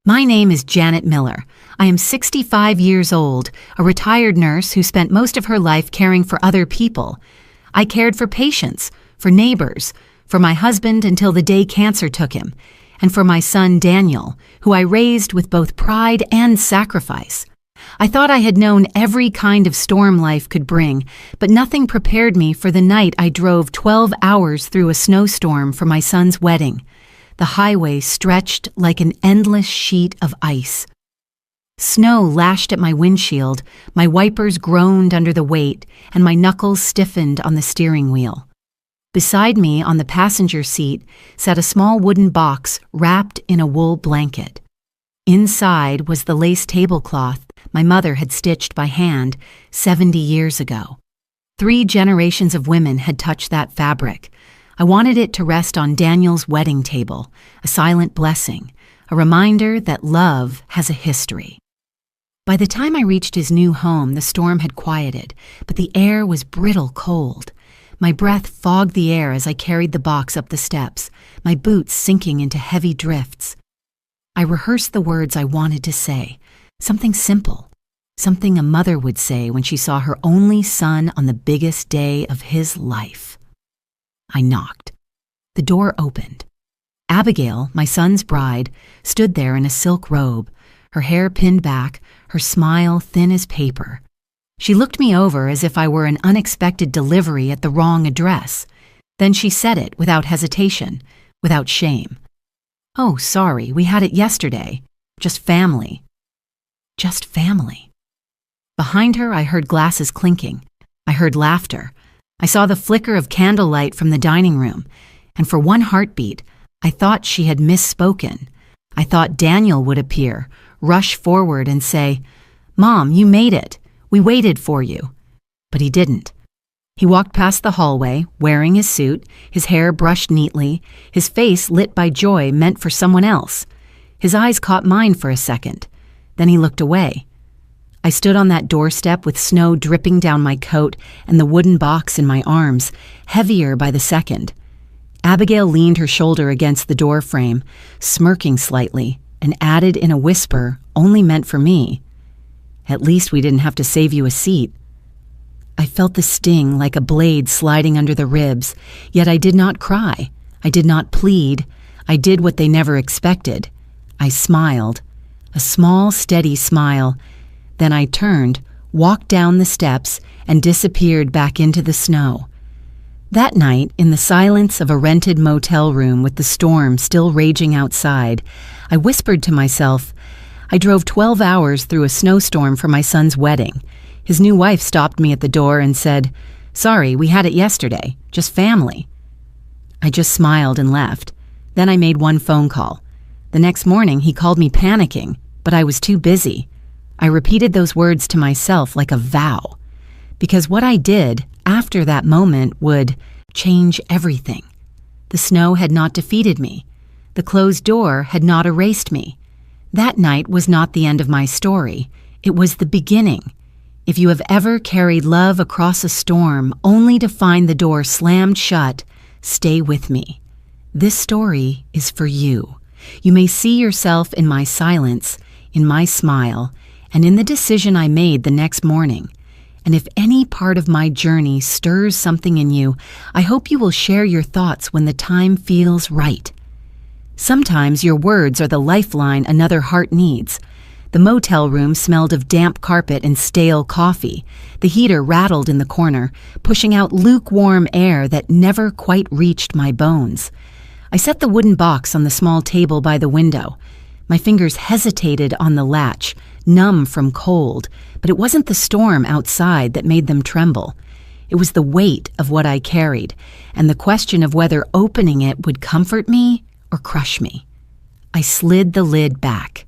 My name is Janet Miller. I am 65 years old, a retired nurse who spent most of her life caring for other people. I cared for patients, for neighbors, for my husband until the day cancer took him, and for my son Daniel, who I raised with both pride and sacrifice. I thought I had known every kind of storm life could bring, but nothing prepared me for the night I drove 12 hours through a snowstorm for my son's wedding. The highway stretched like an endless sheet of ice. Snow lashed at my windshield, my wipers groaned under the weight, and my knuckles stiffened on the steering wheel. Beside me on the passenger seat sat a small wooden box wrapped in a wool blanket. Inside was the lace tablecloth my mother had stitched by hand 70 years ago. 3 generations of women had touched that fabric. I wanted it to rest on Daniel's wedding table, a silent blessing, a reminder that love has a history. By the time I reached his new home, the storm had quieted, but the air was brittle cold. My breath fogged the air as I carried the box up the steps, my boots sinking into heavy drifts. I rehearsed the words I wanted to say, something simple, something a mother would say when she saw her only son on the biggest day of his life. I knocked. The door opened. Abigail, my son's bride, stood there in a silk robe, her hair pinned back, her smile thin as paper. She looked me over as if I were an unexpected delivery at the wrong address. Then she said it without hesitation, without shame. "Oh, sorry, we had it yesterday. Just family." Just family. Behind her, I heard glasses clinking. I heard laughter. I saw the flicker of candlelight from the dining room, and for one heartbeat, I thought she had misspoken. I thought Daniel would appear, rush forward and say, "Mom, you made it. We waited for you." But he didn't. He walked past the hallway, wearing his suit, his hair brushed neatly, his face lit by joy meant for someone else. His eyes caught mine for a second. Then he looked away. I stood on that doorstep with snow dripping down my coat and the wooden box in my arms, heavier by the second. Abigail leaned her shoulder against the door frame, smirking slightly, and added in a whisper only meant for me, "At least we didn't have to save you a seat." I felt the sting like a blade sliding under the ribs, yet I did not cry. I did not plead. I did what they never expected. I smiled, a small, steady smile. Then I turned, walked down the steps, and disappeared back into the snow. That night, in the silence of a rented motel room with the storm still raging outside, I whispered to myself, I drove 12 hours through a snowstorm for my son's wedding. His new wife stopped me at the door and said, "Sorry, we had it yesterday. Just family." I just smiled and left. Then I made one phone call. The next morning, he called me panicking, but I was too busy. I repeated those words to myself like a vow, because what I did after that moment would change everything. The snow had not defeated me. The closed door had not erased me. That night was not the end of my story. It was the beginning. If you have ever carried love across a storm only to find the door slammed shut, stay with me. This story is for you. You may see yourself in my silence, in my smile, and in the decision I made the next morning. And if any part of my journey stirs something in you, I hope you will share your thoughts when the time feels right. Sometimes your words are the lifeline another heart needs. The motel room smelled of damp carpet and stale coffee. The heater rattled in the corner, pushing out lukewarm air that never quite reached my bones. I set the wooden box on the small table by the window. My fingers hesitated on the latch, numb from cold, but it wasn't the storm outside that made them tremble. It was the weight of what I carried, and the question of whether opening it would comfort me or crush me. I slid the lid back.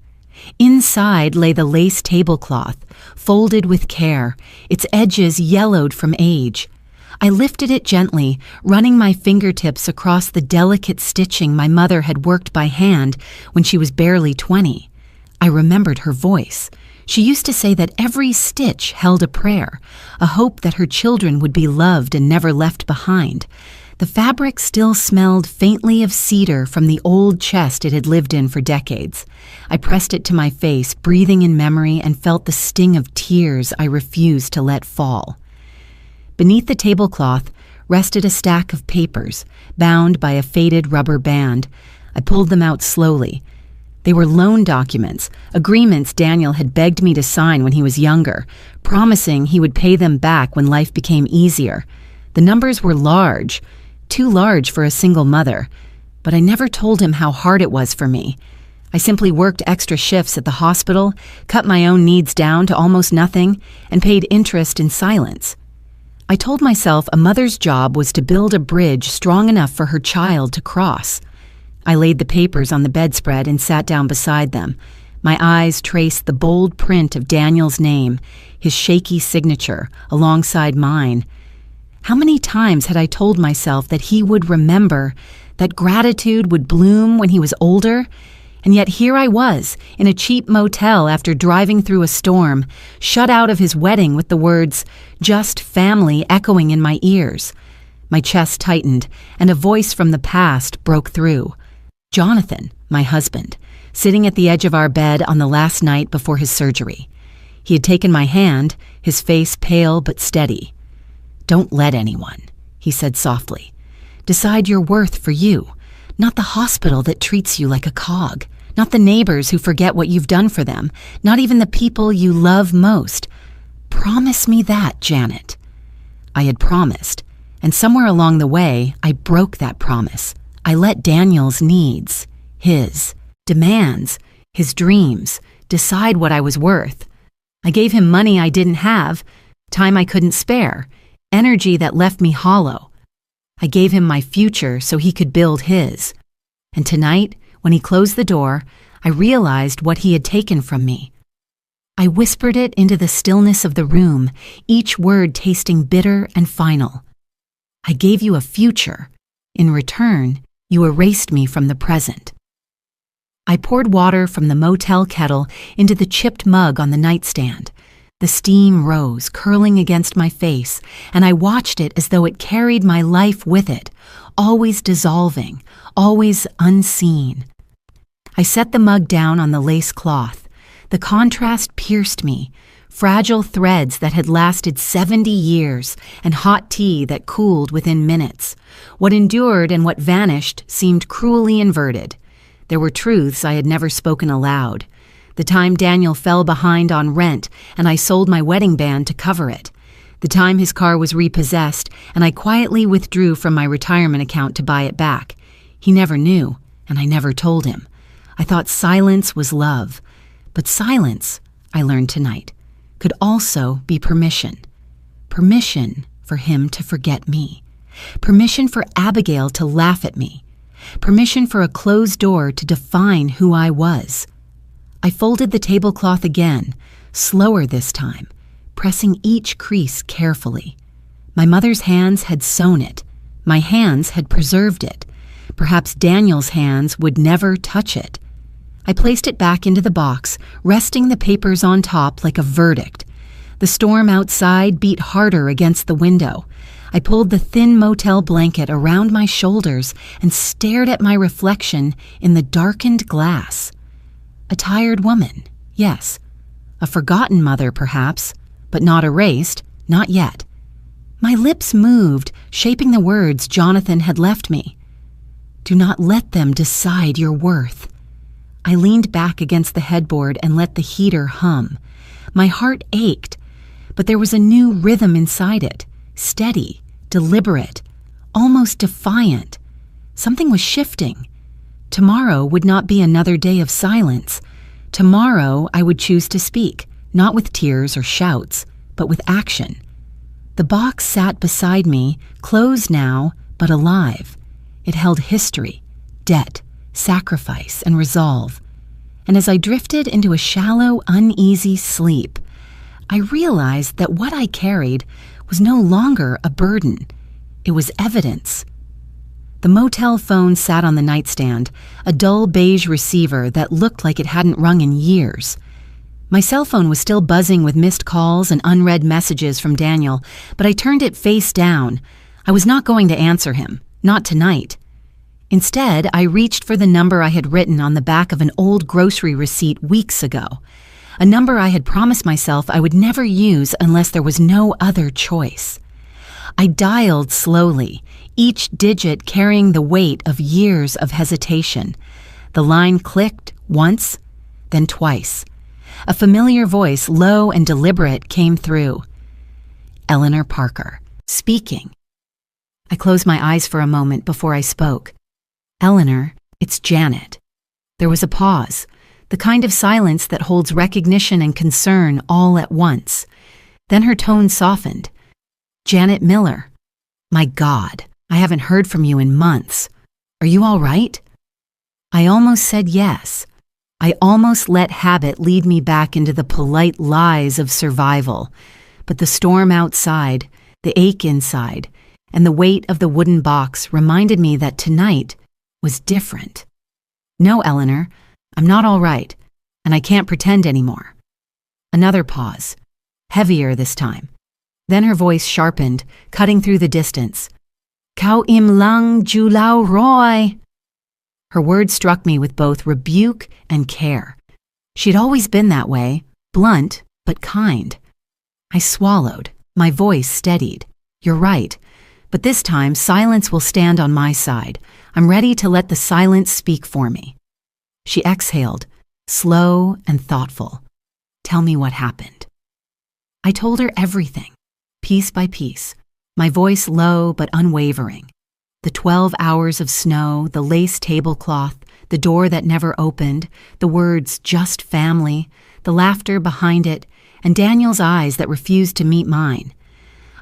Inside lay the lace tablecloth, folded with care, its edges yellowed from age. I lifted it gently, running my fingertips across the delicate stitching my mother had worked by hand when she was barely 20. I remembered her voice. She used to say that every stitch held a prayer, a hope that her children would be loved and never left behind. The fabric still smelled faintly of cedar from the old chest it had lived in for decades. I pressed it to my face, breathing in memory, and felt the sting of tears I refused to let fall. Beneath the tablecloth rested a stack of papers, bound by a faded rubber band. I pulled them out slowly. They were loan documents, agreements Daniel had begged me to sign when he was younger, promising he would pay them back when life became easier. The numbers were large, too large for a single mother, but I never told him how hard it was for me. I simply worked extra shifts at the hospital, cut my own needs down to almost nothing, and paid interest in silence. I told myself a mother's job was to build a bridge strong enough for her child to cross. I laid the papers on the bedspread and sat down beside them. My eyes traced the bold print of Daniel's name, his shaky signature, alongside mine. How many times had I told myself that he would remember, that gratitude would bloom when he was older? And yet here I was, in a cheap motel after driving through a storm, shut out of his wedding with the words, "just family," echoing in my ears. My chest tightened, and a voice from the past broke through. Jonathan, my husband, sitting at the edge of our bed on the last night before his surgery. He had taken my hand, his face pale but steady. "Don't let anyone," he said softly, "decide your worth for you, not the hospital that treats you like a cog, not the neighbors who forget what you've done for them, not even the people you love most. Promise me that, Janet." I had promised, and somewhere along the way, I broke that promise. I let Daniel's needs, his demands, his dreams, decide what I was worth. I gave him money I didn't have, time I couldn't spare, energy that left me hollow. I gave him my future so he could build his. And tonight, when he closed the door, I realized what he had taken from me. I whispered it into the stillness of the room, each word tasting bitter and final. I gave you a future. In return, you erased me from the present. I poured water from the motel kettle into the chipped mug on the nightstand. The steam rose, curling against my face, and I watched it as though it carried my life with it, always dissolving, always unseen. I set the mug down on the lace cloth. The contrast pierced me, fragile threads that had lasted 70 years and hot tea that cooled within minutes. What endured and what vanished seemed cruelly inverted. There were truths I had never spoken aloud. The time Daniel fell behind on rent and I sold my wedding band to cover it. The time his car was repossessed and I quietly withdrew from my retirement account to buy it back. He never knew, and I never told him. I thought silence was love. But silence, I learned tonight, could also be permission. Permission for him to forget me. Permission for Abigail to laugh at me. Permission for a closed door to define who I was. I folded the tablecloth again, slower this time, pressing each crease carefully. My mother's hands had sewn it. My hands had preserved it. Perhaps Daniel's hands would never touch it. I placed it back into the box, resting the papers on top like a verdict. The storm outside beat harder against the window. I pulled the thin motel blanket around my shoulders and stared at my reflection in the darkened glass. A tired woman, yes. A forgotten mother, perhaps, but not erased, not yet. My lips moved, shaping the words Jonathan had left me. Do not let them decide your worth. I leaned back against the headboard and let the heater hum. My heart ached, but there was a new rhythm inside it, steady, deliberate, almost defiant. Something was shifting. Tomorrow would not be another day of silence. Tomorrow I would choose to speak, not with tears or shouts, but with action. The box sat beside me, closed now, but alive. It held history, debt, sacrifice, and resolve. And as I drifted into a shallow, uneasy sleep, I realized that what I carried was no longer a burden. It was evidence. The motel phone sat on the nightstand, a dull beige receiver that looked like it hadn't rung in years. My cell phone was still buzzing with missed calls and unread messages from Daniel, but I turned it face down. I was not going to answer him. Not tonight. Instead, I reached for the number I had written on the back of an old grocery receipt weeks ago, a number I had promised myself I would never use unless there was no other choice. I dialed slowly, each digit carrying the weight of years of hesitation. The line clicked once, then twice. A familiar voice, low and deliberate, came through. Eleanor Parker, speaking. I closed my eyes for a moment before I spoke. Eleanor, it's Janet. There was a pause, the kind of silence that holds recognition and concern all at once. Then her tone softened. Janet Miller. My God, I haven't heard from you in months. Are you all right? I almost said yes. I almost let habit lead me back into the polite lies of survival. But the storm outside, the ache inside, and the weight of the wooden box reminded me that tonight was different. No, Eleanor, I'm not all right, and I can't pretend anymore. Another pause, heavier this time. Then her voice sharpened, cutting through the distance. Kau im lang ju lao roy. Her words struck me with both rebuke and care. She'd always been that way, blunt but kind. I swallowed, my voice steadied. You're right, but this time silence will stand on my side. I'm ready to let the silence speak for me. She exhaled, slow and thoughtful. Tell me what happened. I told her everything, piece by piece, my voice low but unwavering. The 12 hours of snow, the lace tablecloth, the door that never opened, the words just family, the laughter behind it, and Daniel's eyes that refused to meet mine.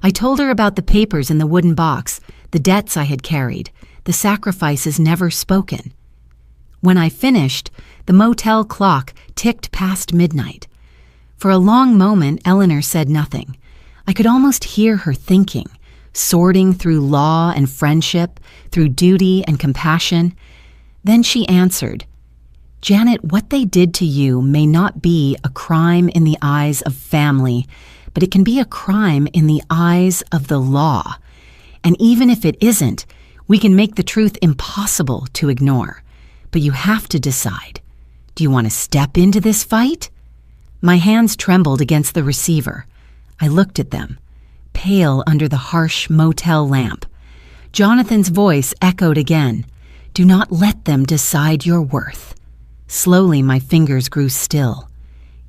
I told her about the papers in the wooden box, the debts I had carried, the sacrifices never spoken. When I finished, the motel clock ticked past midnight. For a long moment, Eleanor said nothing. I could almost hear her thinking, sorting through law and friendship, through duty and compassion. Then she answered, Janet, what they did to you may not be a crime in the eyes of family, but it can be a crime in the eyes of the law. And even if it isn't, we can make the truth impossible to ignore. But you have to decide. Do you want to step into this fight? My hands trembled against the receiver. I looked at them, pale under the harsh motel lamp. Jonathan's voice echoed again. Do not let them decide your worth. Slowly, my fingers grew still.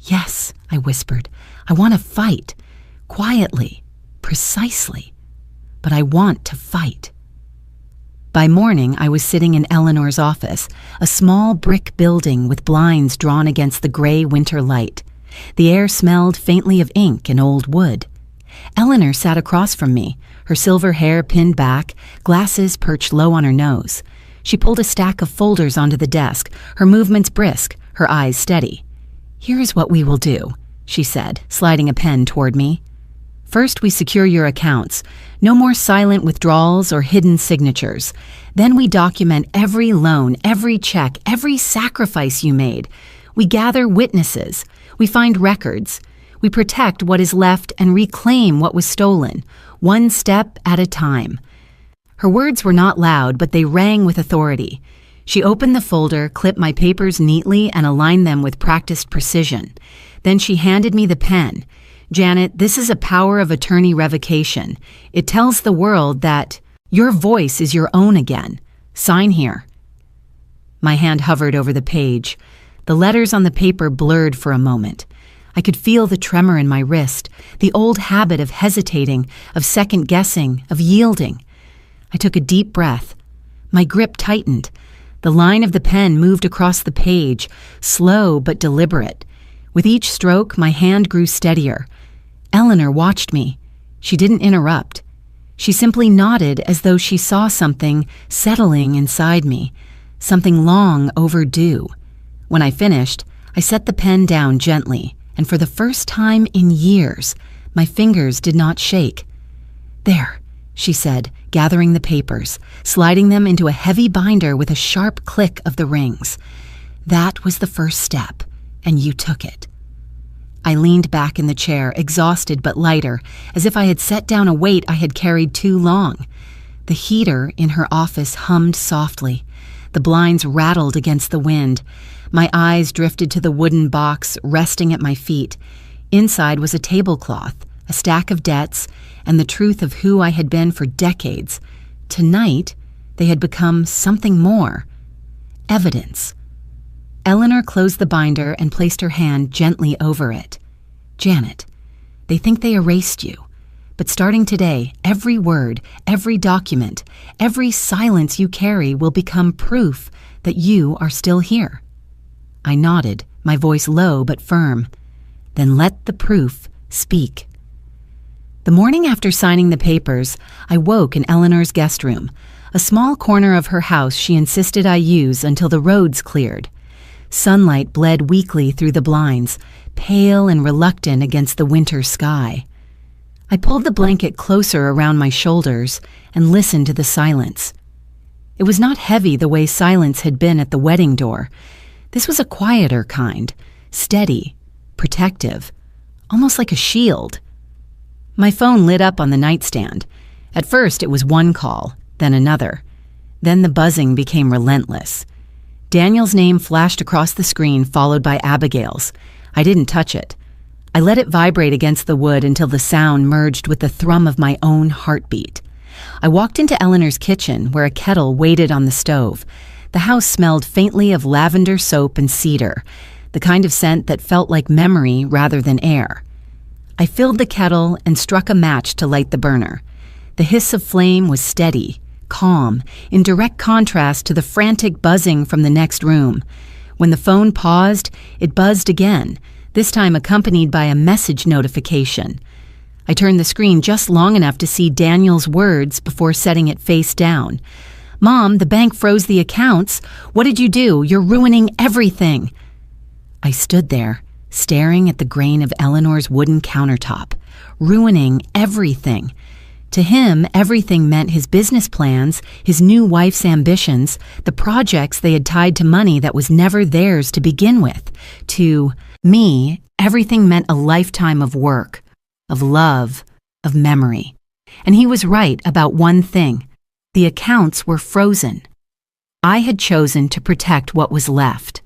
Yes, I whispered. I want to fight. Quietly, precisely. But I want to fight. By morning, I was sitting in Eleanor's office, a small brick building with blinds drawn against the gray winter light. The air smelled faintly of ink and old wood. Eleanor sat across from me, her silver hair pinned back, glasses perched low on her nose. She pulled a stack of folders onto the desk, her movements brisk, her eyes steady. Here is what we will do, she said, sliding a pen toward me. First, we secure your accounts. No more silent withdrawals or hidden signatures. Then we document every loan, every check, every sacrifice you made. We gather witnesses. We find records. We protect what is left and reclaim what was stolen, one step at a time. Her words were not loud, but they rang with authority. She opened the folder, clipped my papers neatly, and aligned them with practiced precision. Then she handed me the pen. Janet, this is a power of attorney revocation. It tells the world that your voice is your own again. Sign here. My hand hovered over the page. The letters on the paper blurred for a moment. I could feel the tremor in my wrist, the old habit of hesitating, of second-guessing, of yielding. I took a deep breath. My grip tightened. The line of the pen moved across the page, slow but deliberate. With each stroke, my hand grew steadier. Eleanor watched me. She didn't interrupt. She simply nodded as though she saw something settling inside me, something long overdue. When I finished, I set the pen down gently, and for the first time in years, my fingers did not shake. There, she said, gathering the papers, sliding them into a heavy binder with a sharp click of the rings. That was the first step, and you took it. I leaned back in the chair, exhausted but lighter, as if I had set down a weight I had carried too long. The heater in her office hummed softly. The blinds rattled against the wind. My eyes drifted to the wooden box resting at my feet. Inside was a tablecloth, a stack of debts, and the truth of who I had been for decades. Tonight, they had become something more. Evidence. Eleanor closed the binder and placed her hand gently over it. Janet, they think they erased you. But starting today, every word, every document, every silence you carry will become proof that you are still here. I nodded, my voice low but firm. Then let the proof speak. The morning after signing the papers, I woke in Eleanor's guest room, a small corner of her house she insisted I use until the roads cleared. Sunlight bled weakly through the blinds, pale and reluctant against the winter sky. I pulled the blanket closer around my shoulders and listened to the silence. It was not heavy the way silence had been at the wedding door. This was a quieter kind, steady, protective, almost like a shield. My phone lit up on the nightstand. At first, it was one call, then another. Then the buzzing became relentless. Daniel's name flashed across the screen, followed by Abigail's. I didn't touch it. I let it vibrate against the wood until the sound merged with the thrum of my own heartbeat. I walked into Eleanor's kitchen, where a kettle waited on the stove. The house smelled faintly of lavender soap and cedar, the kind of scent that felt like memory rather than air. I filled the kettle and struck a match to light the burner. The hiss of flame was steady, calm, in direct contrast to the frantic buzzing from the next room. When the phone paused, it buzzed again, this time accompanied by a message notification. I turned the screen just long enough to see Daniel's words before setting it face down. "Mom, the bank froze the accounts. What did you do? You're ruining everything." I stood there, staring at the grain of Eleanor's wooden countertop, ruining everything. To him, everything meant his business plans, his new wife's ambitions, the projects they had tied to money that was never theirs to begin with. To me, everything meant a lifetime of work, of love, of memory. And he was right about one thing. The accounts were frozen. I had chosen to protect what was left.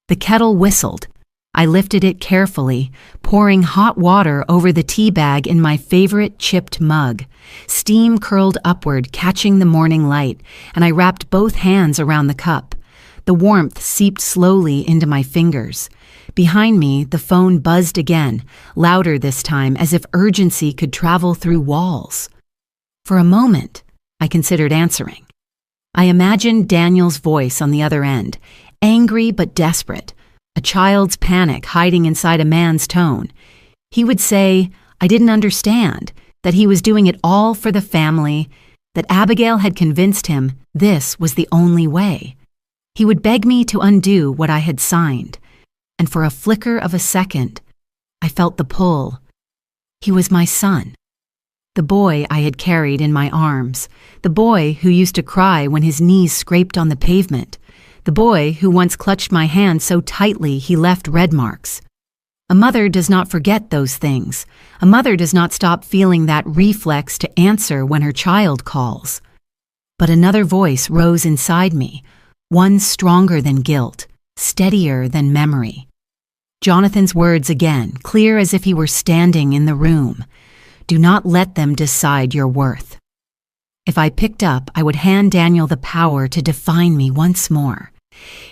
The kettle whistled. I lifted it carefully, pouring hot water over the tea bag in my favorite chipped mug. Steam curled upward, catching the morning light, and I wrapped both hands around the cup. The warmth seeped slowly into my fingers. Behind me, the phone buzzed again, louder this time, as if urgency could travel through walls. For a moment, I considered answering. I imagined Daniel's voice on the other end, angry but desperate, a child's panic hiding inside a man's tone. He would say, I didn't understand, that he was doing it all for the family, that Abigail had convinced him this was the only way. He would beg me to undo what I had signed, and for a flicker of a second, I felt the pull. He was my son, the boy I had carried in my arms, the boy who used to cry when his knees scraped on the pavement, the boy who once clutched my hand so tightly he left red marks. A mother does not forget those things. A mother does not stop feeling that reflex to answer when her child calls. But another voice rose inside me, one stronger than guilt, steadier than memory. Jonathan's words again, clear as if he were standing in the room. Do not let them decide your worth. If I picked up, I would hand Daniel the power to define me once more.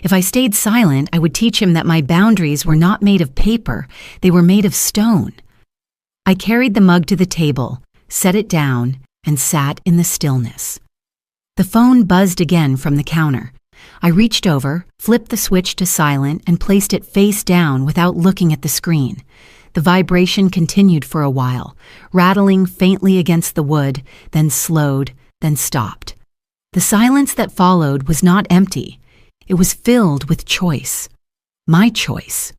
If I stayed silent, I would teach him that my boundaries were not made of paper, they were made of stone. I carried the mug to the table, set it down, and sat in the stillness. The phone buzzed again from the counter. I reached over, flipped the switch to silent, and placed it face down without looking at the screen. The vibration continued for a while, rattling faintly against the wood, then slowed, then stopped. The silence that followed was not empty. It was filled with choice. My choice.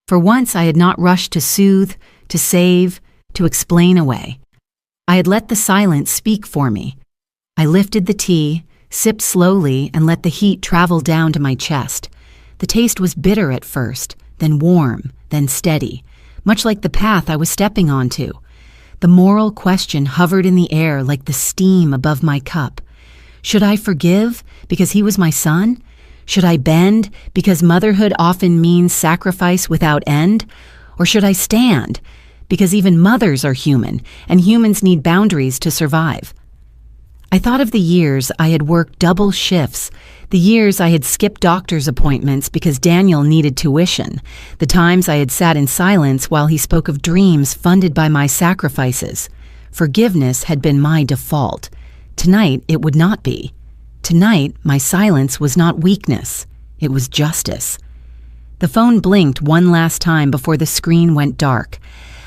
For once, I had not rushed to soothe, to save, to explain away. I had let the silence speak for me. I lifted the tea, sipped slowly, and let the heat travel down to my chest. The taste was bitter at first, then warm, then steady, much like the path I was stepping onto. The moral question hovered in the air like the steam above my cup. Should I forgive because he was my son? Should I bend because motherhood often means sacrifice without end? Or should I stand because even mothers are human and humans need boundaries to survive? I thought of the years I had worked double shifts, the years I had skipped doctor's appointments because Daniel needed tuition, the times I had sat in silence while he spoke of dreams funded by my sacrifices. Forgiveness had been my default. Tonight, it would not be. Tonight, my silence was not weakness. It was justice. The phone blinked one last time before the screen went dark.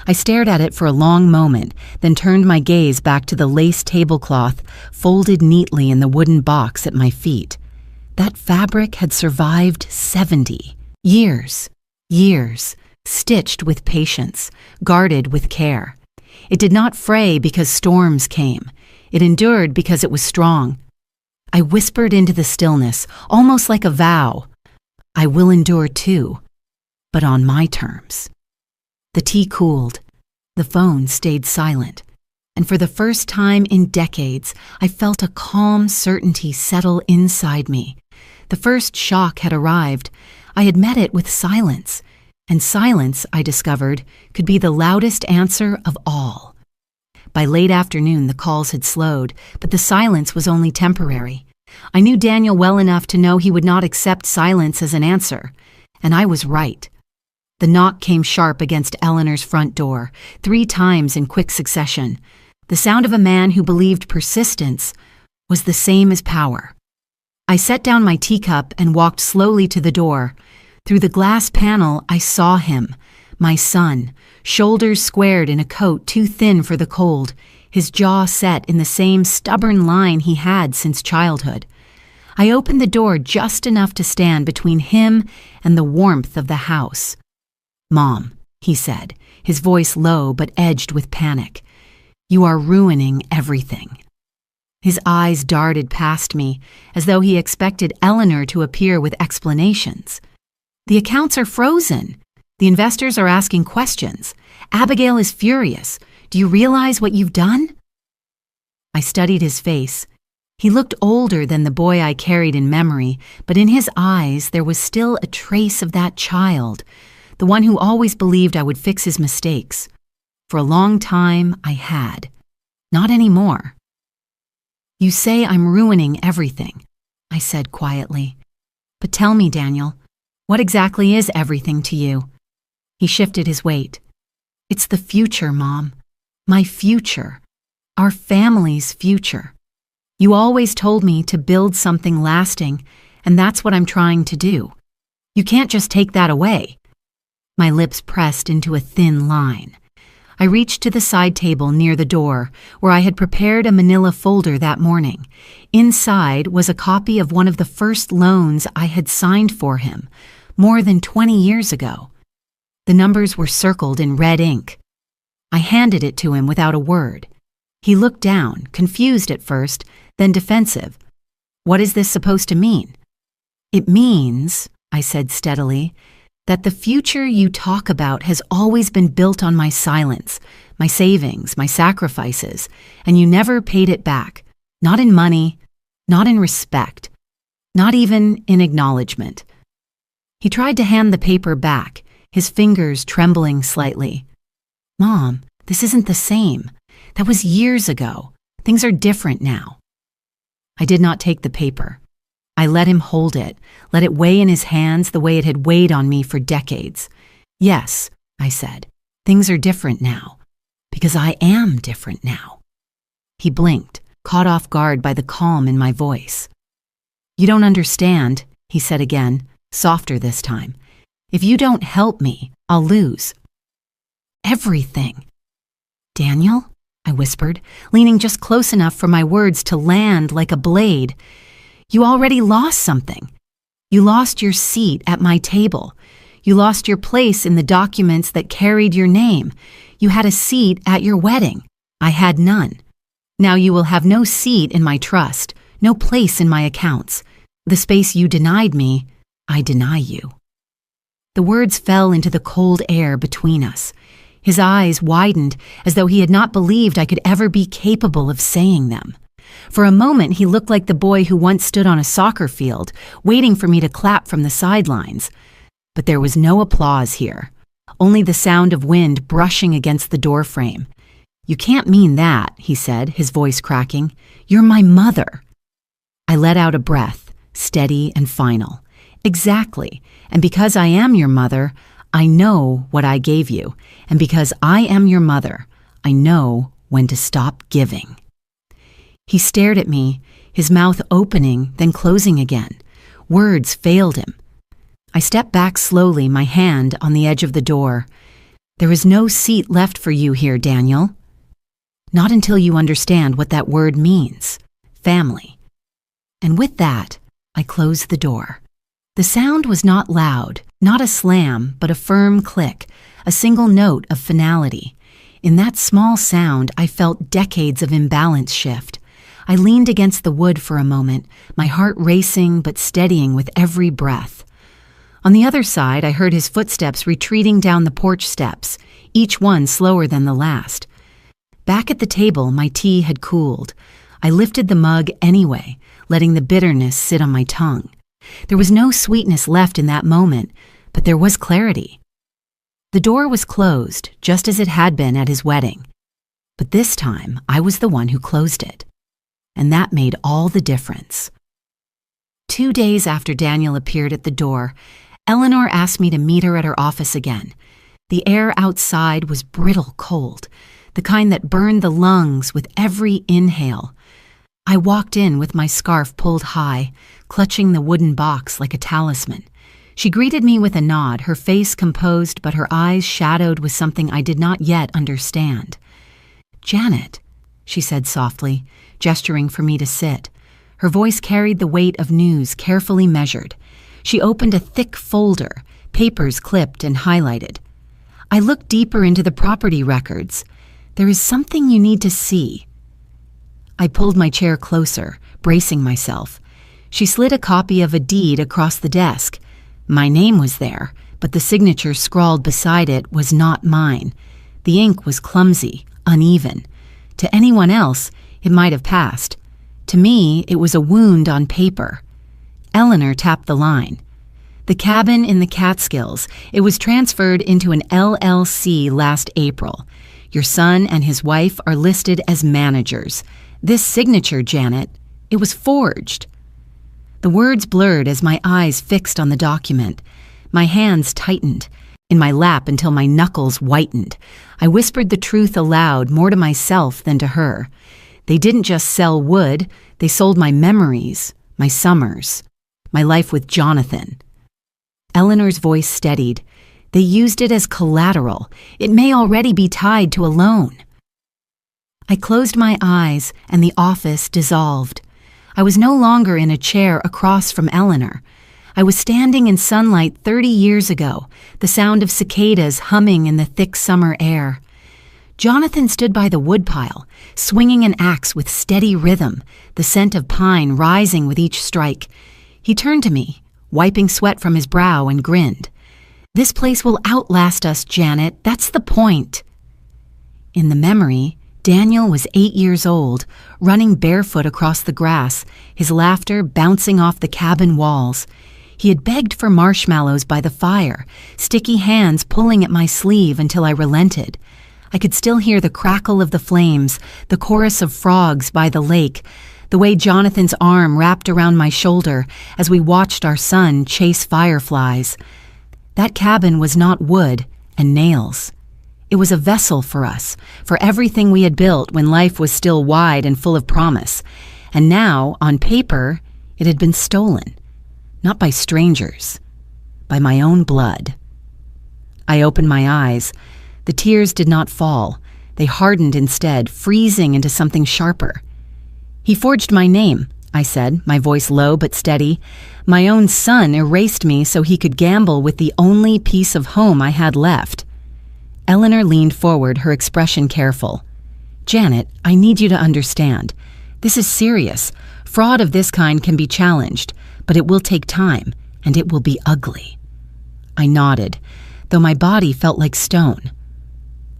I stared at it for a long moment, then turned my gaze back to the lace tablecloth folded neatly in the wooden box at my feet. That fabric had survived 70 years, stitched with patience, guarded with care. It did not fray because storms came. It endured because it was strong. I whispered into the stillness, almost like a vow. I will endure too, but on my terms. The tea cooled. The phone stayed silent. And for the first time in decades, I felt a calm certainty settle inside me. The first shock had arrived. I had met it with silence. And silence, I discovered, could be the loudest answer of all. By late afternoon, the calls had slowed, but the silence was only temporary. I knew Daniel well enough to know he would not accept silence as an answer, and I was right. The knock came sharp against Eleanor's front door, 3 times in quick succession. The sound of a man who believed persistence was the same as power. I set down my teacup and walked slowly to the door. Through the glass panel, I saw him, my son, shoulders squared in a coat too thin for the cold, his jaw set in the same stubborn line he had since childhood. I opened the door just enough to stand between him and the warmth of the house. "Mom," he said, his voice low but edged with panic. "You are ruining everything." His eyes darted past me, as though he expected Eleanor to appear with explanations. "The accounts are frozen. The investors are asking questions. Abigail is furious. Do you realize what you've done?" I studied his face. He looked older than the boy I carried in memory, but in his eyes there was still a trace of that child, the one who always believed I would fix his mistakes. For a long time, I had. Not anymore. "You say I'm ruining everything," I said quietly. "But tell me, Daniel, what exactly is everything to you?" He shifted his weight. "It's the future, Mom. My future. Our family's future. You always told me to build something lasting, and that's what I'm trying to do. You can't just take that away." My lips pressed into a thin line. I reached to the side table near the door, where I had prepared a manila folder that morning. Inside was a copy of one of the first loans I had signed for him, more than 20 years ago. The numbers were circled in red ink. I handed it to him without a word. He looked down, confused at first, then defensive. "What is this supposed to mean?" "It means," I said steadily, "that the future you talk about has always been built on my silence, my savings, my sacrifices, and you never paid it back. Not in money, not in respect, not even in acknowledgement." He tried to hand the paper back, his fingers trembling slightly. "Mom, this isn't the same. That was years ago. Things are different now." I did not take the paper. I let him hold it, let it weigh in his hands the way it had weighed on me for decades. "Yes," I said, "things are different now, because I am different now." He blinked, caught off guard by the calm in my voice. "You don't understand," he said again, softer this time. "If you don't help me, I'll lose everything." "Daniel?" I whispered, leaning just close enough for my words to land like a blade. "You already lost something. You lost your seat at my table. You lost your place in the documents that carried your name. You had a seat at your wedding. I had none. Now you will have no seat in my trust, no place in my accounts. The space you denied me, I deny you." The words fell into the cold air between us. His eyes widened as though he had not believed I could ever be capable of saying them. For a moment, he looked like the boy who once stood on a soccer field, waiting for me to clap from the sidelines. But there was no applause here, only the sound of wind brushing against the doorframe. "You can't mean that," he said, his voice cracking. "You're my mother." I let out a breath, steady and final. "Exactly, and because I am your mother, I know what I gave you, and because I am your mother, I know when to stop giving." He stared at me, his mouth opening, then closing again. Words failed him. I stepped back slowly, my hand on the edge of the door. "There is no seat left for you here, Daniel. Not until you understand what that word means. Family." And with that, I closed the door. The sound was not loud, not a slam, but a firm click, a single note of finality. In that small sound, I felt decades of imbalance shift. I leaned against the wood for a moment, my heart racing but steadying with every breath. On the other side, I heard his footsteps retreating down the porch steps, each one slower than the last. Back at the table, my tea had cooled. I lifted the mug anyway, letting the bitterness sit on my tongue. There was no sweetness left in that moment, but there was clarity. The door was closed, just as it had been at his wedding. But this time, I was the one who closed it. And that made all the difference. 2 days after Daniel appeared at the door, Eleanor asked me to meet her at her office again. The air outside was brittle cold, the kind that burned the lungs with every inhale. I walked in with my scarf pulled high, clutching the wooden box like a talisman. She greeted me with a nod, her face composed but her eyes shadowed with something I did not yet understand. "Janet," she said softly, gesturing for me to sit. Her voice carried the weight of news carefully measured. She opened a thick folder, papers clipped and highlighted. I looked deeper into the property records. "There is something you need to see." I pulled my chair closer, bracing myself. She slid a copy of a deed across the desk. My name was there, but the signature scrawled beside it was not mine. The ink was clumsy, uneven. To anyone else, it might have passed. To me, it was a wound on paper. Eleanor tapped the line. "The cabin in the Catskills. It was transferred into an LLC last April. Your son and his wife are listed as managers. This signature, Janet, it was forged." The words blurred as my eyes fixed on the document. My hands tightened in my lap until my knuckles whitened. I whispered the truth aloud, more to myself than to her. They didn't just sell wood, they sold my memories, my summers, my life with Jonathan. Eleanor's voice steadied. "They used it as collateral. It may already be tied to a loan." I closed my eyes and the office dissolved. I was no longer in a chair across from Eleanor. I was standing in sunlight 30 years ago, the sound of cicadas humming in the thick summer air. Jonathan stood by the woodpile, swinging an axe with steady rhythm, the scent of pine rising with each strike. He turned to me, wiping sweat from his brow, and grinned. "This place will outlast us, Janet. That's the point." In the memory, Daniel was 8 years old, running barefoot across the grass, his laughter bouncing off the cabin walls. He had begged for marshmallows by the fire, sticky hands pulling at my sleeve until I relented. I could still hear the crackle of the flames, the chorus of frogs by the lake, the way Jonathan's arm wrapped around my shoulder as we watched our son chase fireflies. That cabin was not wood and nails. It was a vessel for us, for everything we had built when life was still wide and full of promise. And now, on paper, it had been stolen. Not by strangers, by my own blood. I opened my eyes. The tears did not fall. They hardened instead, freezing into something sharper. "He forged my name," I said, my voice low but steady. "My own son erased me so he could gamble with the only piece of home I had left." Eleanor leaned forward, her expression careful. "Janet, I need you to understand. This is serious. Fraud of this kind can be challenged, but it will take time, and it will be ugly." I nodded, though my body felt like stone.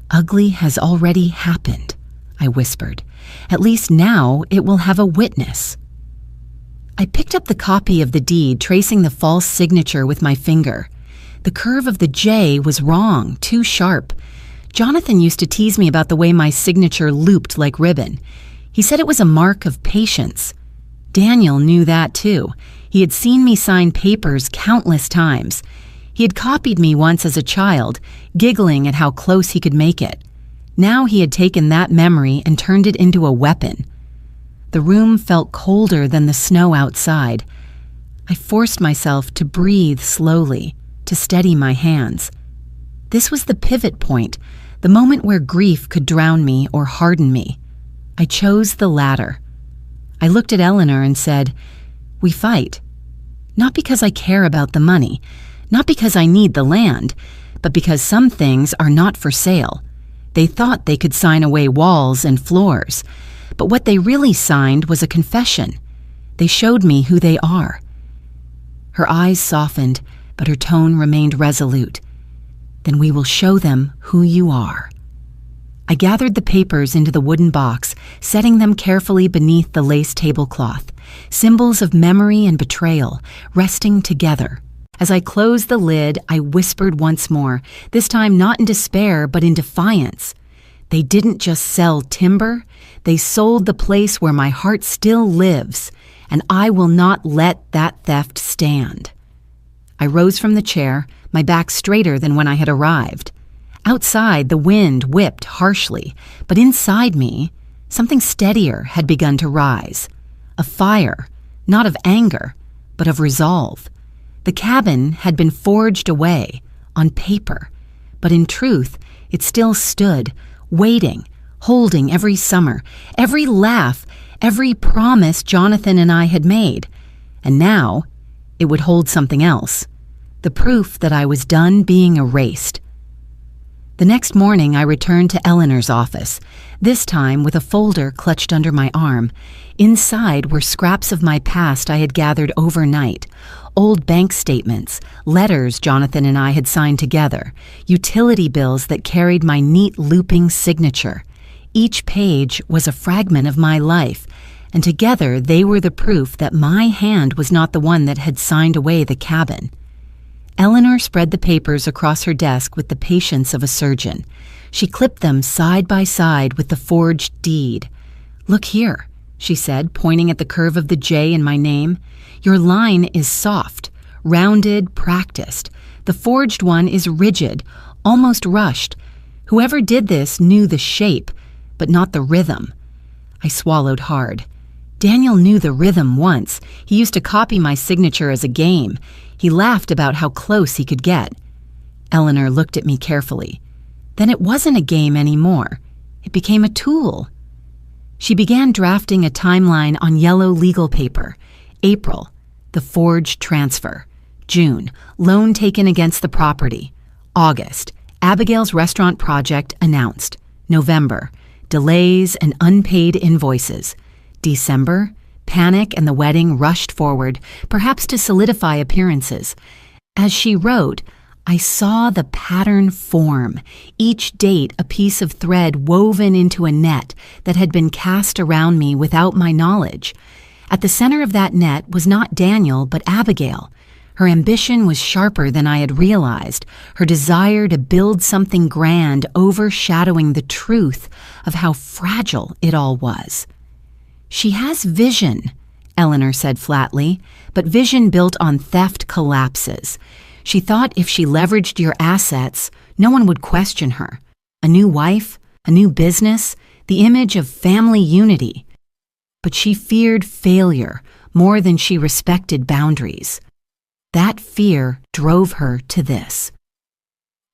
Ugly has already happened, I whispered. At least now it will have a witness. I picked up the copy of the deed, tracing the false signature with my finger. The curve of the J was wrong, too sharp. Jonathan used to tease me about the way my signature looped like ribbon. He said it was a mark of patience. Daniel knew that too. He had seen me sign papers countless times. He had copied me once as a child, giggling at how close he could make it. Now he had taken that memory and turned it into a weapon. The room felt colder than the snow outside. I forced myself to breathe slowly, to steady my hands. This was the pivot point, the moment where grief could drown me or harden me. I chose the latter. I looked at Eleanor and said, "We fight. Not because I care about the money, not because I need the land, but because some things are not for sale. They thought they could sign away walls and floors, but what they really signed was a confession. They showed me who they are." Her eyes softened, but her tone remained resolute. "Then we will show them who you are." I gathered the papers into the wooden box, setting them carefully beneath the lace tablecloth, symbols of memory and betrayal, resting together. As I closed the lid, I whispered once more, this time not in despair, but in defiance. They didn't just sell timber, they sold the place where my heart still lives, and I will not let that theft stand. I rose from the chair, my back straighter than when I had arrived. Outside, the wind whipped harshly, but inside me, something steadier had begun to rise. A fire, not of anger, but of resolve. The cabin had been forged away, on paper, but in truth, it still stood, waiting, holding every summer, every laugh, every promise Jonathan and I had made. And now, it would hold something else, the proof that I was done being erased. The next morning, I returned to Eleanor's office, this time with a folder clutched under my arm. Inside were scraps of my past I had gathered overnight, old bank statements, letters Jonathan and I had signed together, utility bills that carried my neat looping signature. Each page was a fragment of my life, and together they were the proof that my hand was not the one that had signed away the cabin. Eleanor spread the papers across her desk with the patience of a surgeon. She clipped them side by side with the forged deed. "Look here," she said, pointing at the curve of the J in my name. "Your line is soft, rounded, practiced. The forged one is rigid, almost rushed. Whoever did this knew the shape, but not the rhythm." I swallowed hard. Daniel knew the rhythm once. He used to copy my signature as a game. He laughed about how close he could get. Eleanor looked at me carefully. Then it wasn't a game anymore. It became a tool. She began drafting a timeline on yellow legal paper. April, the forged transfer. June, loan taken against the property. August, Abigail's restaurant project announced. November, delays and unpaid invoices. December, panic and the wedding rushed forward, perhaps to solidify appearances. As she wrote, I saw the pattern form, each date a piece of thread woven into a net that had been cast around me without my knowledge. At the center of that net was not Daniel, but Abigail. Her ambition was sharper than I had realized, her desire to build something grand overshadowing the truth of how fragile it all was. "She has vision," Eleanor said flatly, "but vision built on theft collapses. She thought if she leveraged your assets, no one would question her. A new wife, a new business, the image of family unity. But she feared failure more than she respected boundaries. That fear drove her to this."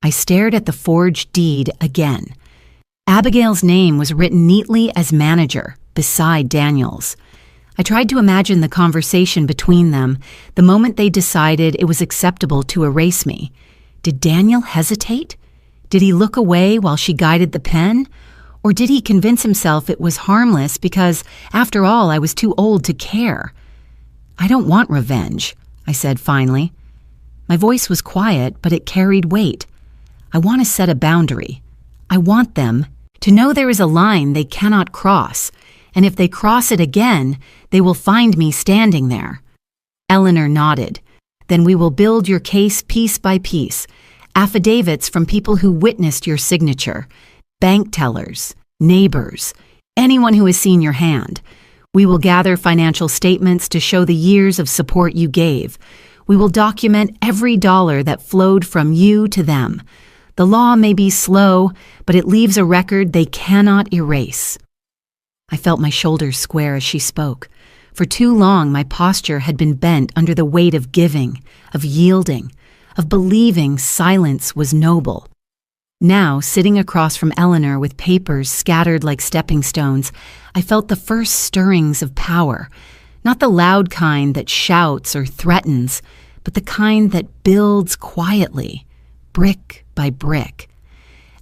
I stared at the forged deed again. Abigail's name was written neatly as manager, beside Daniel's. I tried to imagine the conversation between them, the moment they decided it was acceptable to erase me. Did Daniel hesitate? Did he look away while she guided the pen? Or did he convince himself it was harmless because, after all, I was too old to care? "I don't want revenge," I said finally. My voice was quiet, but it carried weight. "I want to set a boundary. I want them to know there is a line they cannot cross, and if they cross it again, they will find me standing there. Eleanor nodded. Then we will build your case piece by piece. Affidavits from people who witnessed your signature, bank tellers, neighbors, anyone who has seen your hand. We will gather financial statements to show the years of support you gave. We will document every dollar that flowed from you to them. The law may be slow, but it leaves a record they cannot erase. I felt my shoulders square as she spoke. For too long, my posture had been bent under the weight of giving, of yielding, of believing silence was noble. Now, sitting across from Eleanor with papers scattered like stepping stones, I felt the first stirrings of power, not the loud kind that shouts or threatens, but the kind that builds quietly, brick by brick.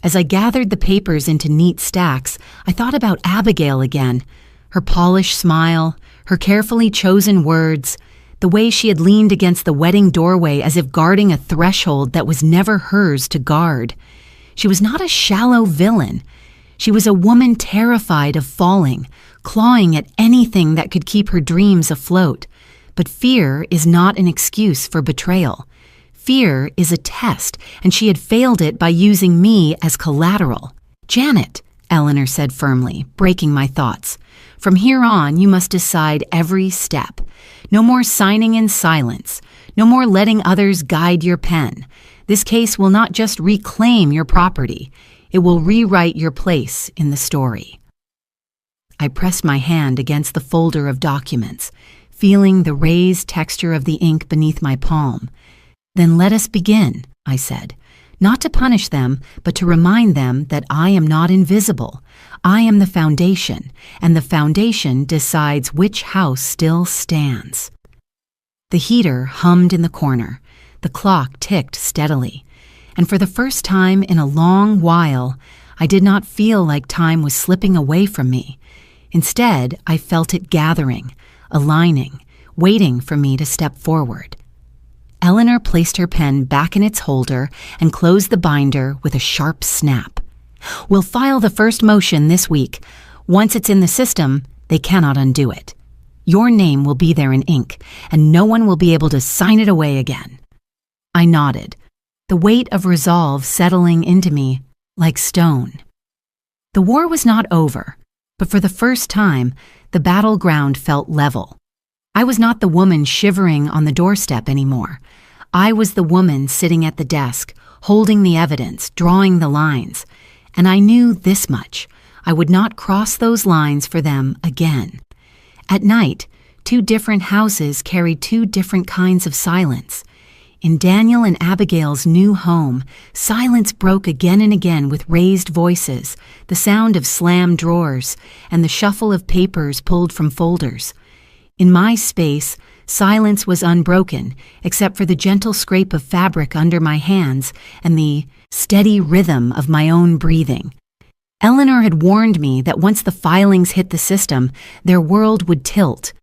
As I gathered the papers into neat stacks, I thought about Abigail again, her polished smile, her carefully chosen words, the way she had leaned against the wedding doorway as if guarding a threshold that was never hers to guard. She was not a shallow villain. She was a woman terrified of falling, clawing at anything that could keep her dreams afloat. But fear is not an excuse for betrayal. Fear is a test, and she had failed it by using me as collateral. "Janet," Eleanor said firmly, breaking my thoughts, "from here on you must decide every step. No more signing in silence. No more letting others guide your pen. This case will not just reclaim your property. It will rewrite your place in the story." I pressed my hand against the folder of documents, feeling the raised texture of the ink beneath my palm. "Then let us begin," I said, "not to punish them, but to remind them that I am not invisible. I am the foundation, and the foundation decides which house still stands." The heater hummed in the corner. The clock ticked steadily, and for the first time in a long while, I did not feel like time was slipping away from me. Instead, I felt it gathering, aligning, waiting for me to step forward. Eleanor placed her pen back in its holder and closed the binder with a sharp snap. "We'll file the first motion this week. Once it's in the system, they cannot undo it. Your name will be there in ink, and no one will be able to sign it away again." I nodded, the weight of resolve settling into me like stone. The war was not over, but for the first time, the battleground felt level. I was not the woman shivering on the doorstep anymore. I was the woman sitting at the desk, holding the evidence, drawing the lines. And I knew this much: I would not cross those lines for them again. At night, two different houses carried two different kinds of silence. In Daniel and Abigail's new home, silence broke again and again with raised voices, the sound of slammed drawers, and the shuffle of papers pulled from folders. In my space, silence was unbroken, except for the gentle scrape of fabric under my hands and the steady rhythm of my own breathing. Eleanor had warned me that once the filings hit the system, their world would tilt.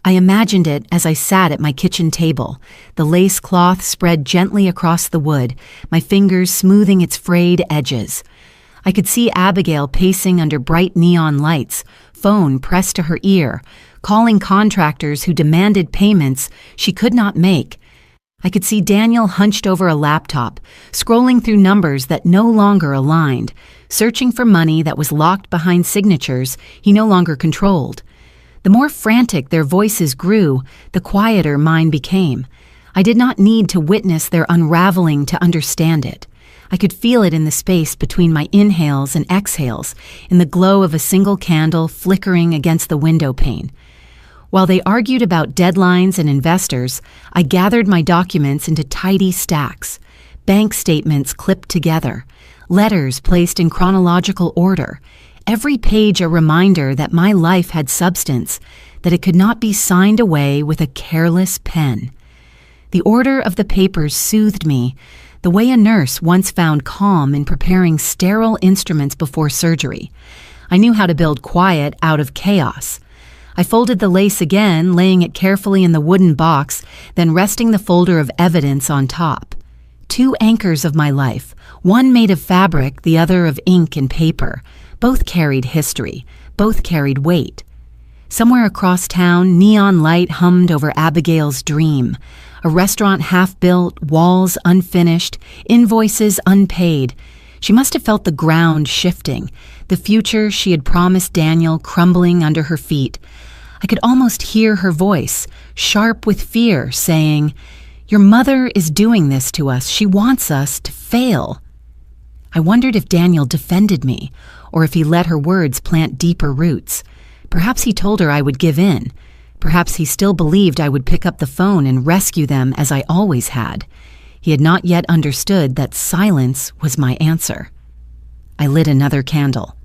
I imagined it as I sat at my kitchen table, the lace cloth spread gently across the wood, my fingers smoothing its frayed edges. I could see Abigail pacing under bright neon lights, phone pressed to her ear, calling contractors who demanded payments she could not make. I could see Daniel hunched over a laptop, scrolling through numbers that no longer aligned, searching for money that was locked behind signatures he no longer controlled. The more frantic their voices grew, the quieter mine became. I did not need to witness their unraveling to understand it. I could feel it in the space between my inhales and exhales, in the glow of a single candle flickering against the window pane. While they argued about deadlines and investors, I gathered my documents into tidy stacks, bank statements clipped together, letters placed in chronological order, every page a reminder that my life had substance, that it could not be signed away with a careless pen. The order of the papers soothed me, the way a nurse once found calm in preparing sterile instruments before surgery. I knew how to build quiet out of chaos. I folded the lace again, laying it carefully in the wooden box, then resting the folder of evidence on top. Two anchors of my life, One made of fabric, the other of ink and paper. Both carried history. Both carried weight. Somewhere across town, neon light hummed over Abigail's dream. A restaurant half-built, walls unfinished, invoices unpaid. She must have felt the ground shifting, the future she had promised Daniel crumbling under her feet. I could almost hear her voice, sharp with fear, saying, "Your mother is doing this to us. She wants us to fail." I wondered if Daniel defended me, or if he let her words plant deeper roots. Perhaps he told her I would give in. Perhaps he still believed I would pick up the phone and rescue them as I always had. He had not yet understood that silence was my answer. I lit another candle.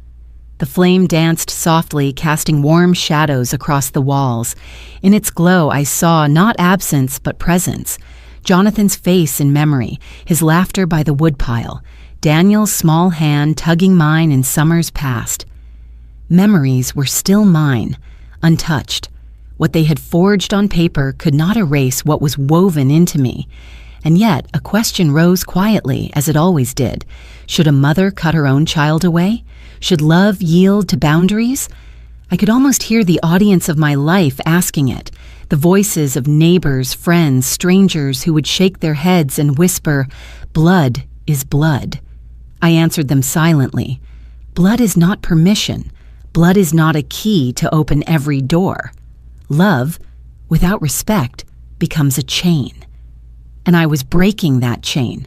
The flame danced softly, casting warm shadows across the walls. In its glow, I saw not absence but presence. Jonathan's face in memory, his laughter by the woodpile, Daniel's small hand tugging mine in summers past. Memories were still mine, untouched. What they had forged on paper could not erase what was woven into me. And yet, a question rose quietly, as it always did. Should a mother cut her own child away? Should love yield to boundaries? I could almost hear the audience of my life asking it, the voices of neighbors, friends, strangers who would shake their heads and whisper, "Blood is blood." I answered them silently. Blood is not permission. Blood is not a key to open every door. Love, without respect, becomes a chain. And I was breaking that chain.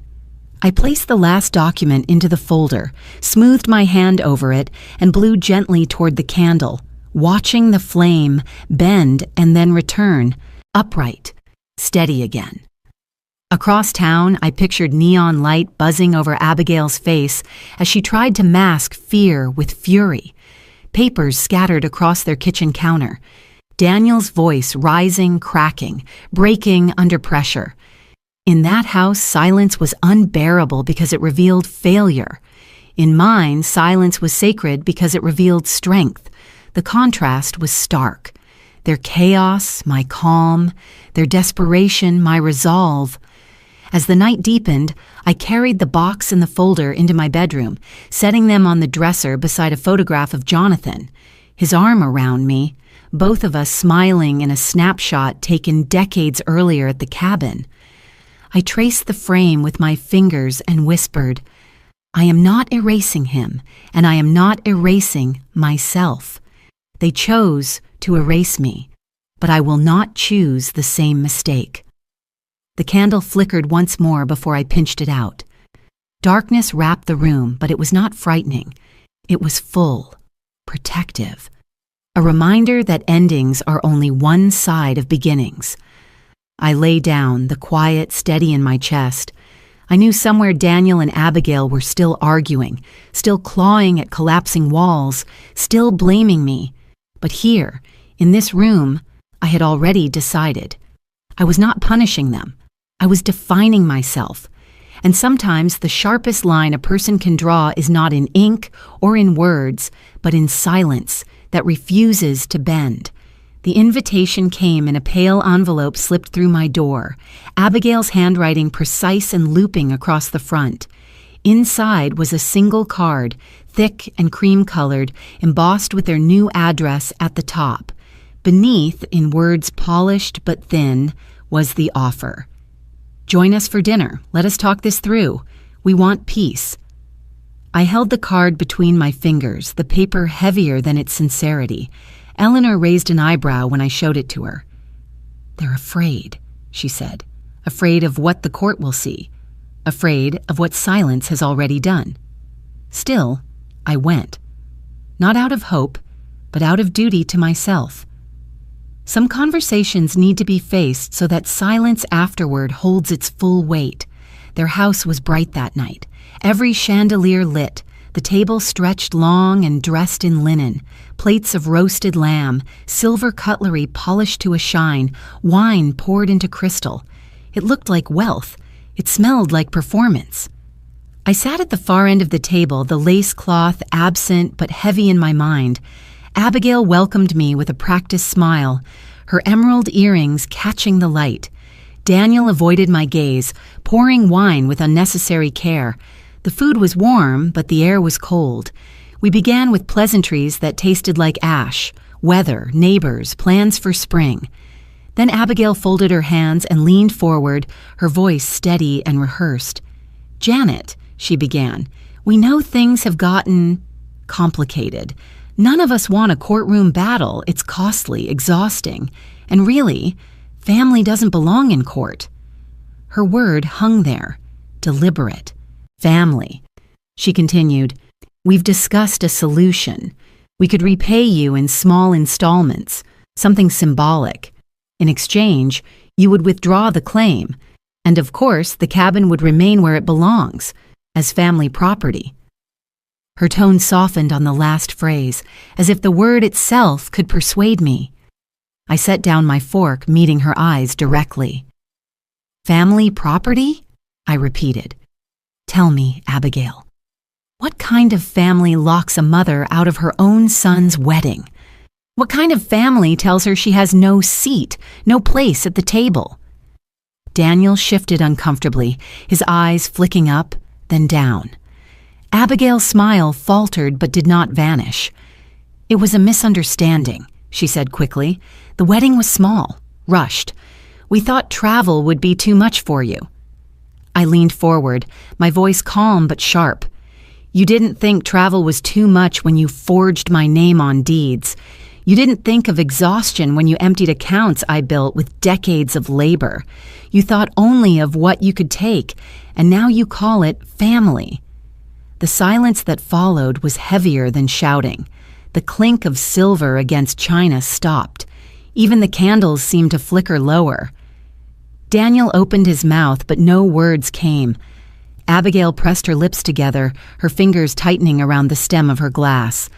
I placed the last document into the folder, smoothed my hand over it, and blew gently toward the candle, watching the flame bend and then return, upright, steady again. Across town, I pictured neon light buzzing over Abigail's face as she tried to mask fear with fury. Papers scattered across their kitchen counter. Daniel's voice rising, cracking, breaking under pressure. In that house, silence was unbearable because it revealed failure. In mine, silence was sacred because it revealed strength. The contrast was stark. Their chaos, my calm. Their desperation, my resolve. As the night deepened, I carried the box and the folder into my bedroom, setting them on the dresser beside a photograph of Jonathan, his arm around me, both of us smiling in a snapshot taken decades earlier at the cabin. I traced the frame with my fingers and whispered, "I am not erasing him, and I am not erasing myself. They chose to erase me, but I will not choose the same mistake." The candle flickered once more before I pinched it out. Darkness wrapped the room, but it was not frightening. It was full, protective. A reminder that endings are only one side of beginnings. I lay down, the quiet steady in my chest. I knew somewhere Daniel and Abigail were still arguing, still clawing at collapsing walls, still blaming me. But here, in this room, I had already decided. I was not punishing them. I was defining myself. And sometimes the sharpest line a person can draw is not in ink or in words, but in silence that refuses to bend. The invitation came in a pale envelope slipped through my door, Abigail's handwriting precise and looping across the front. Inside was a single card, thick and cream-colored, embossed with their new address at the top. Beneath, in words polished but thin, was the offer. "Join us for dinner. Let us talk this through. We want peace." I held the card between my fingers, the paper heavier than its sincerity. Eleanor raised an eyebrow when I showed it to her. "They're afraid," she said. "Afraid of what the court will see. Afraid of what silence has already done." Still, I went. Not out of hope, but out of duty to myself. Some conversations need to be faced so that silence afterward holds its full weight. Their house was bright that night, every chandelier lit, the table stretched long and dressed in linen, plates of roasted lamb, silver cutlery polished to a shine, wine poured into crystal. It looked like wealth. It smelled like performance. I sat at the far end of the table, the lace cloth absent but heavy in my mind. Abigail welcomed me with a practiced smile, her emerald earrings catching the light. Daniel avoided my gaze, pouring wine with unnecessary care. The food was warm, but the air was cold. We began with pleasantries that tasted like ash, weather, neighbors, plans for spring. Then Abigail folded her hands and leaned forward, her voice steady and rehearsed. "Janet," she began, "we know things have gotten complicated. None of us want a courtroom battle. It's costly, exhausting. And really, family doesn't belong in court." Her word hung there, deliberate. Family. She continued, "We've discussed a solution. We could repay you in small installments, something symbolic. In exchange, you would withdraw the claim, and of course, the cabin would remain where it belongs, as family property." Her tone softened on the last phrase, as if the word itself could persuade me. I set down my fork, meeting her eyes directly. "Family property?" I repeated. "Tell me, Abigail, what kind of family locks a mother out of her own son's wedding? What kind of family tells her she has no seat, no place at the table?" Daniel shifted uncomfortably, his eyes flicking up, then down. Abigail's smile faltered but did not vanish. "It was a misunderstanding," she said quickly. "The wedding was small, rushed. We thought travel would be too much for you." I leaned forward, my voice calm but sharp. "You didn't think travel was too much when you forged my name on deeds. You didn't think of exhaustion when you emptied accounts I built with decades of labor. You thought only of what you could take, and now you call it family." The silence that followed was heavier than shouting. The clink of silver against china stopped. Even the candles seemed to flicker lower. Daniel opened his mouth, but no words came. Abigail pressed her lips together, her fingers tightening around the stem of her glass.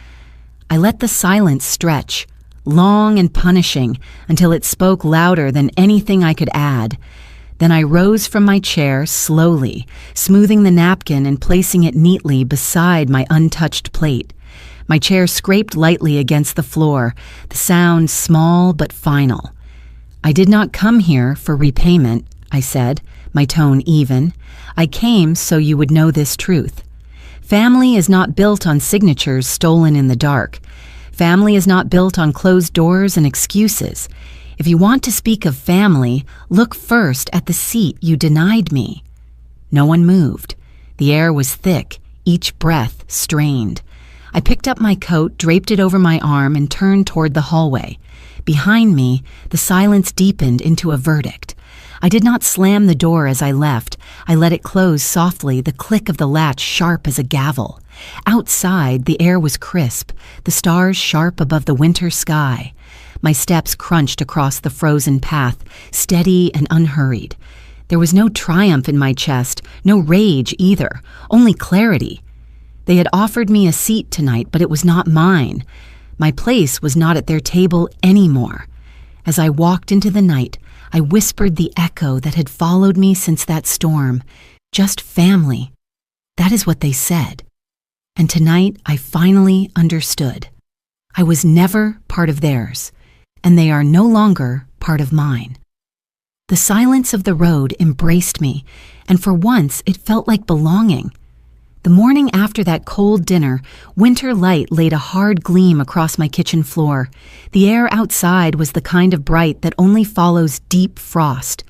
I let the silence stretch, long and punishing, until it spoke louder than anything I could add. Then I rose from my chair slowly, smoothing the napkin and placing it neatly beside my untouched plate. My chair scraped lightly against the floor, the sound small but final. "I did not come here for repayment," I said, my tone even. "I came so you would know this truth. Family is not built on signatures stolen in the dark. Family is not built on closed doors and excuses. If you want to speak of family, look first at the seat you denied me." No one moved. The air was thick, each breath strained. I picked up my coat, draped it over my arm, and turned toward the hallway. Behind me, the silence deepened into a verdict. I did not slam the door as I left. I let it close softly, the click of the latch sharp as a gavel. Outside, the air was crisp, the stars sharp above the winter sky. My steps crunched across the frozen path, steady and unhurried. There was no triumph in my chest, no rage either, only clarity. They had offered me a seat tonight, but it was not mine. My place was not at their table anymore. As I walked into the night, I whispered the echo that had followed me since that storm. Just family. That is what they said. And tonight I finally understood. I was never part of theirs, and they are no longer part of mine. The silence of the road embraced me, and for once it felt like belonging. The morning after that cold dinner, winter light laid a hard gleam across my kitchen floor. The air outside was the kind of bright that only follows deep frost.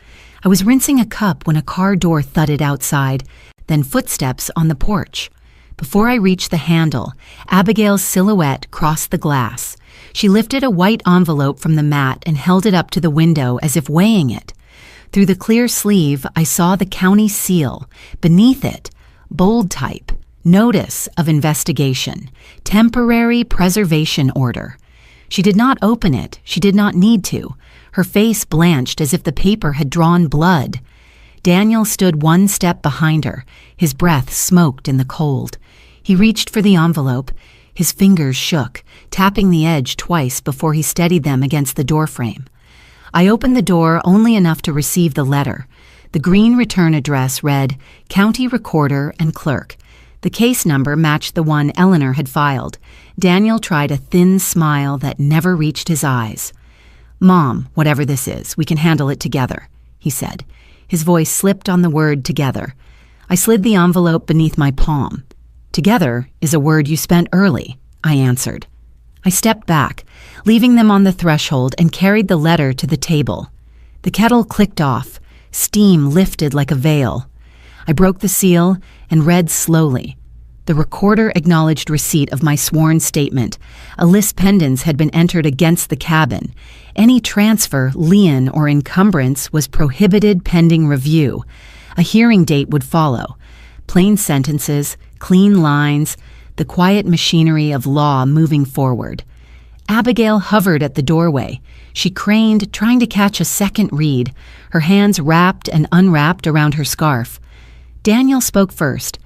I was rinsing a cup when a car door thudded outside, then footsteps on the porch. Before I reached the handle, Abigail's silhouette crossed the glass. She lifted a white envelope from the mat and held it up to the window as if weighing it. Through the clear sleeve, I saw the county seal. Beneath it, bold type, notice of investigation, temporary preservation order. She did not open it. She did not need to. Her face blanched as if the paper had drawn blood. Daniel stood one step behind her. His breath smoked in the cold. He reached for the envelope. His fingers shook, tapping the edge twice before he steadied them against the doorframe. I opened the door only enough to receive the letter. The green return address read, County Recorder and Clerk. The case number matched the one Eleanor had filed. Daniel tried a thin smile that never reached his eyes. "Mom, whatever this is, we can handle it together," he said. His voice slipped on the word together. I slid the envelope beneath my palm. "Together is a word you spent early," I answered. I stepped back, leaving them on the threshold, and carried the letter to the table. The kettle clicked off. Steam lifted like a veil. I broke the seal and read slowly. The recorder acknowledged receipt of my sworn statement. A lis pendens had been entered against the cabin. Any transfer, lien, or encumbrance was prohibited pending review. A hearing date would follow. Plain sentences, clean lines, the quiet machinery of law moving forward. Abigail hovered at the doorway. She craned, trying to catch a second read, her hands wrapped and unwrapped around her scarf. Daniel spoke first.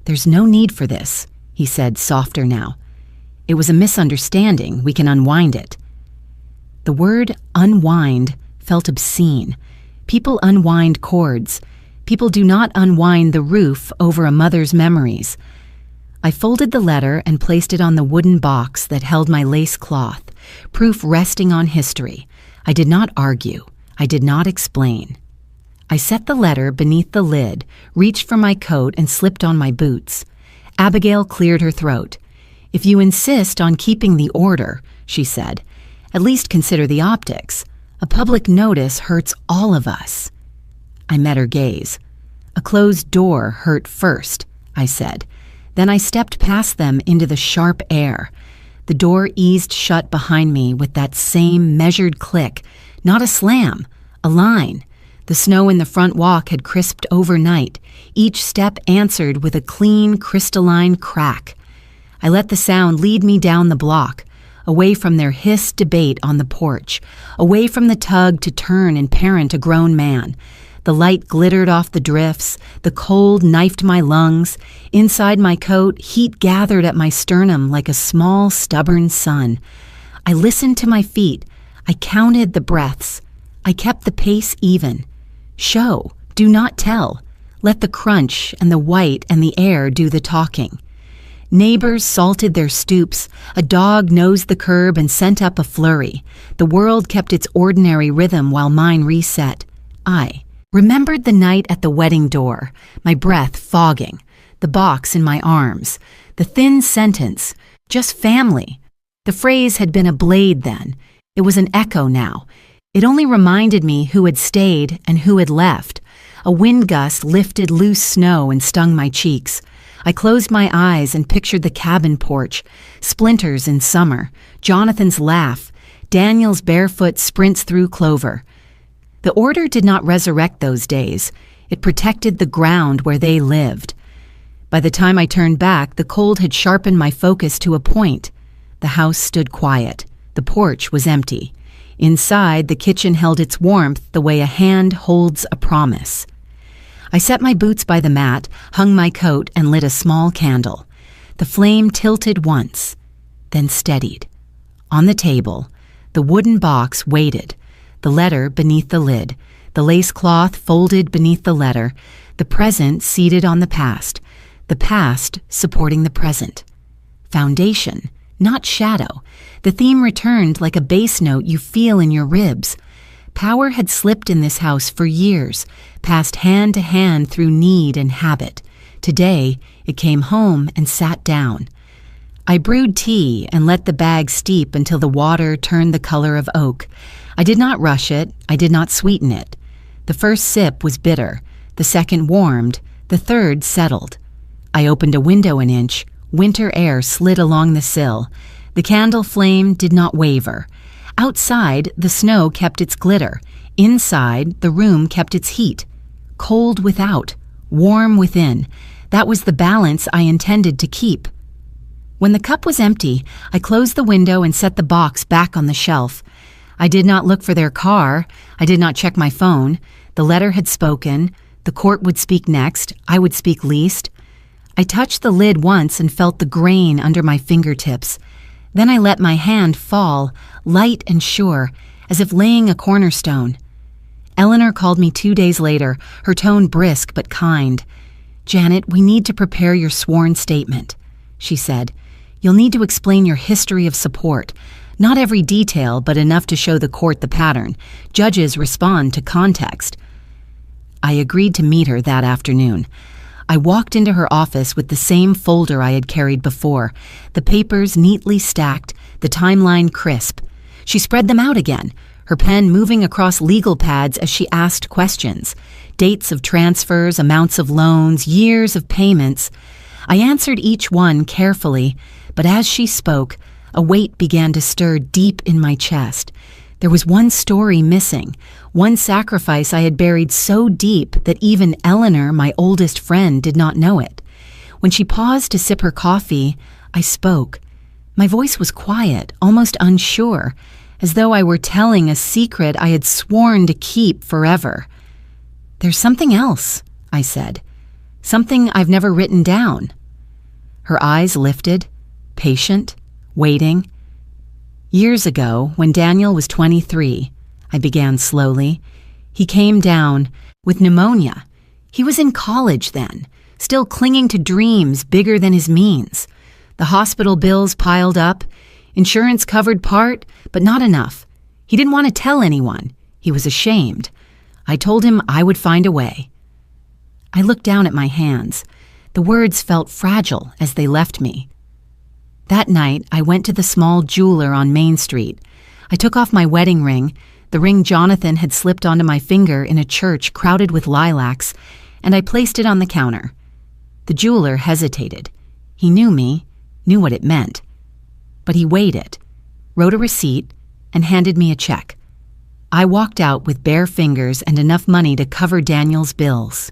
"There's no need for this," he said, softer now. "It was a misunderstanding. We can unwind it." The word unwind felt obscene. People unwind cords. People do not unwind the roof over a mother's memories. I folded the letter and placed it on the wooden box that held my lace cloth, proof resting on history. I did not argue. I did not explain. I set the letter beneath the lid, reached for my coat, and slipped on my boots. Abigail cleared her throat. "If you insist on keeping the order," she said, "at least consider the optics. A public notice hurts all of us." I met her gaze. "A closed door hurt first," I said. Then I stepped past them into the sharp air. The door eased shut behind me with that same measured click, not a slam, a line. The snow in the front walk had crisped overnight, each step answered with a clean, crystalline crack. I let the sound lead me down the block, away from their hissed debate on the porch, away from the tug to turn and parent a grown man. The light glittered off the drifts, the cold knifed my lungs. Inside my coat, heat gathered at my sternum like a small, stubborn sun. I listened to my feet. I counted the breaths. I kept the pace even. Show, do not tell. Let the crunch and the white and the air do the talking. Neighbors salted their stoops. A dog nosed the curb and sent up a flurry. The world kept its ordinary rhythm while mine reset. I remembered the night at the wedding door, my breath fogging, the box in my arms, the thin sentence, "just family." The phrase had been a blade then. It was an echo now. It only reminded me who had stayed and who had left. A wind gust lifted loose snow and stung my cheeks. I closed my eyes and pictured the cabin porch, splinters in summer, Jonathan's laugh, Daniel's barefoot sprints through clover. The order did not resurrect those days. It protected the ground where they lived. By the time I turned back, the cold had sharpened my focus to a point. The house stood quiet. The porch was empty. Inside, the kitchen held its warmth the way a hand holds a promise. I set my boots by the mat, hung my coat, and lit a small candle. The flame tilted once, then steadied. On the table, the wooden box waited, the letter beneath the lid, the lace cloth folded beneath the letter, the present seated on the past supporting the present. Foundation, not shadow. The theme returned like a bass note you feel in your ribs. Power had slipped in this house for years, passed hand to hand through need and habit. Today, it came home and sat down. I brewed tea and let the bag steep until the water turned the color of oak. I did not rush it. I did not sweeten it. The first sip was bitter. The second warmed. The third settled. I opened a window an inch. Winter air slid along the sill. The candle flame did not waver. Outside, the snow kept its glitter. Inside, the room kept its heat. Cold without, warm within. That was the balance I intended to keep. When the cup was empty, I closed the window and set the box back on the shelf. I did not look for their car. I did not check my phone. The letter had spoken. The court would speak next. I would speak least. I touched the lid once and felt the grain under my fingertips. Then I let my hand fall, light and sure, as if laying a cornerstone. Eleanor called me 2 days later, her tone brisk but kind. "Janet, we need to prepare your sworn statement," she said. "You'll need to explain your history of support. Not every detail, but enough to show the court the pattern. Judges respond to context." I agreed to meet her that afternoon. I walked into her office with the same folder I had carried before, the papers neatly stacked, the timeline crisp. She spread them out again, her pen moving across legal pads as she asked questions. Dates of transfers, amounts of loans, years of payments. I answered each one carefully, but as she spoke, a weight began to stir deep in my chest. There was one story missing, one sacrifice I had buried so deep that even Eleanor, my oldest friend, did not know it. When she paused to sip her coffee, I spoke. My voice was quiet, almost unsure, as though I were telling a secret I had sworn to keep forever. "There's something else," I said. "Something I've never written down." Her eyes lifted, patient, waiting. "Years ago, when Daniel was 23, I began slowly, he came down with pneumonia. He was in college then, still clinging to dreams bigger than his means. The hospital bills piled up. Insurance covered part, but not enough. He didn't want to tell anyone. He was ashamed. I told him I would find a way." I looked down at my hands. The words felt fragile as they left me. That night, I went to the small jeweler on Main Street. I took off my wedding ring, the ring Jonathan had slipped onto my finger in a church crowded with lilacs, and I placed it on the counter. The jeweler hesitated. He knew me, knew what it meant. But he weighed it, wrote a receipt, and handed me a check. I walked out with bare fingers and enough money to cover Daniel's bills.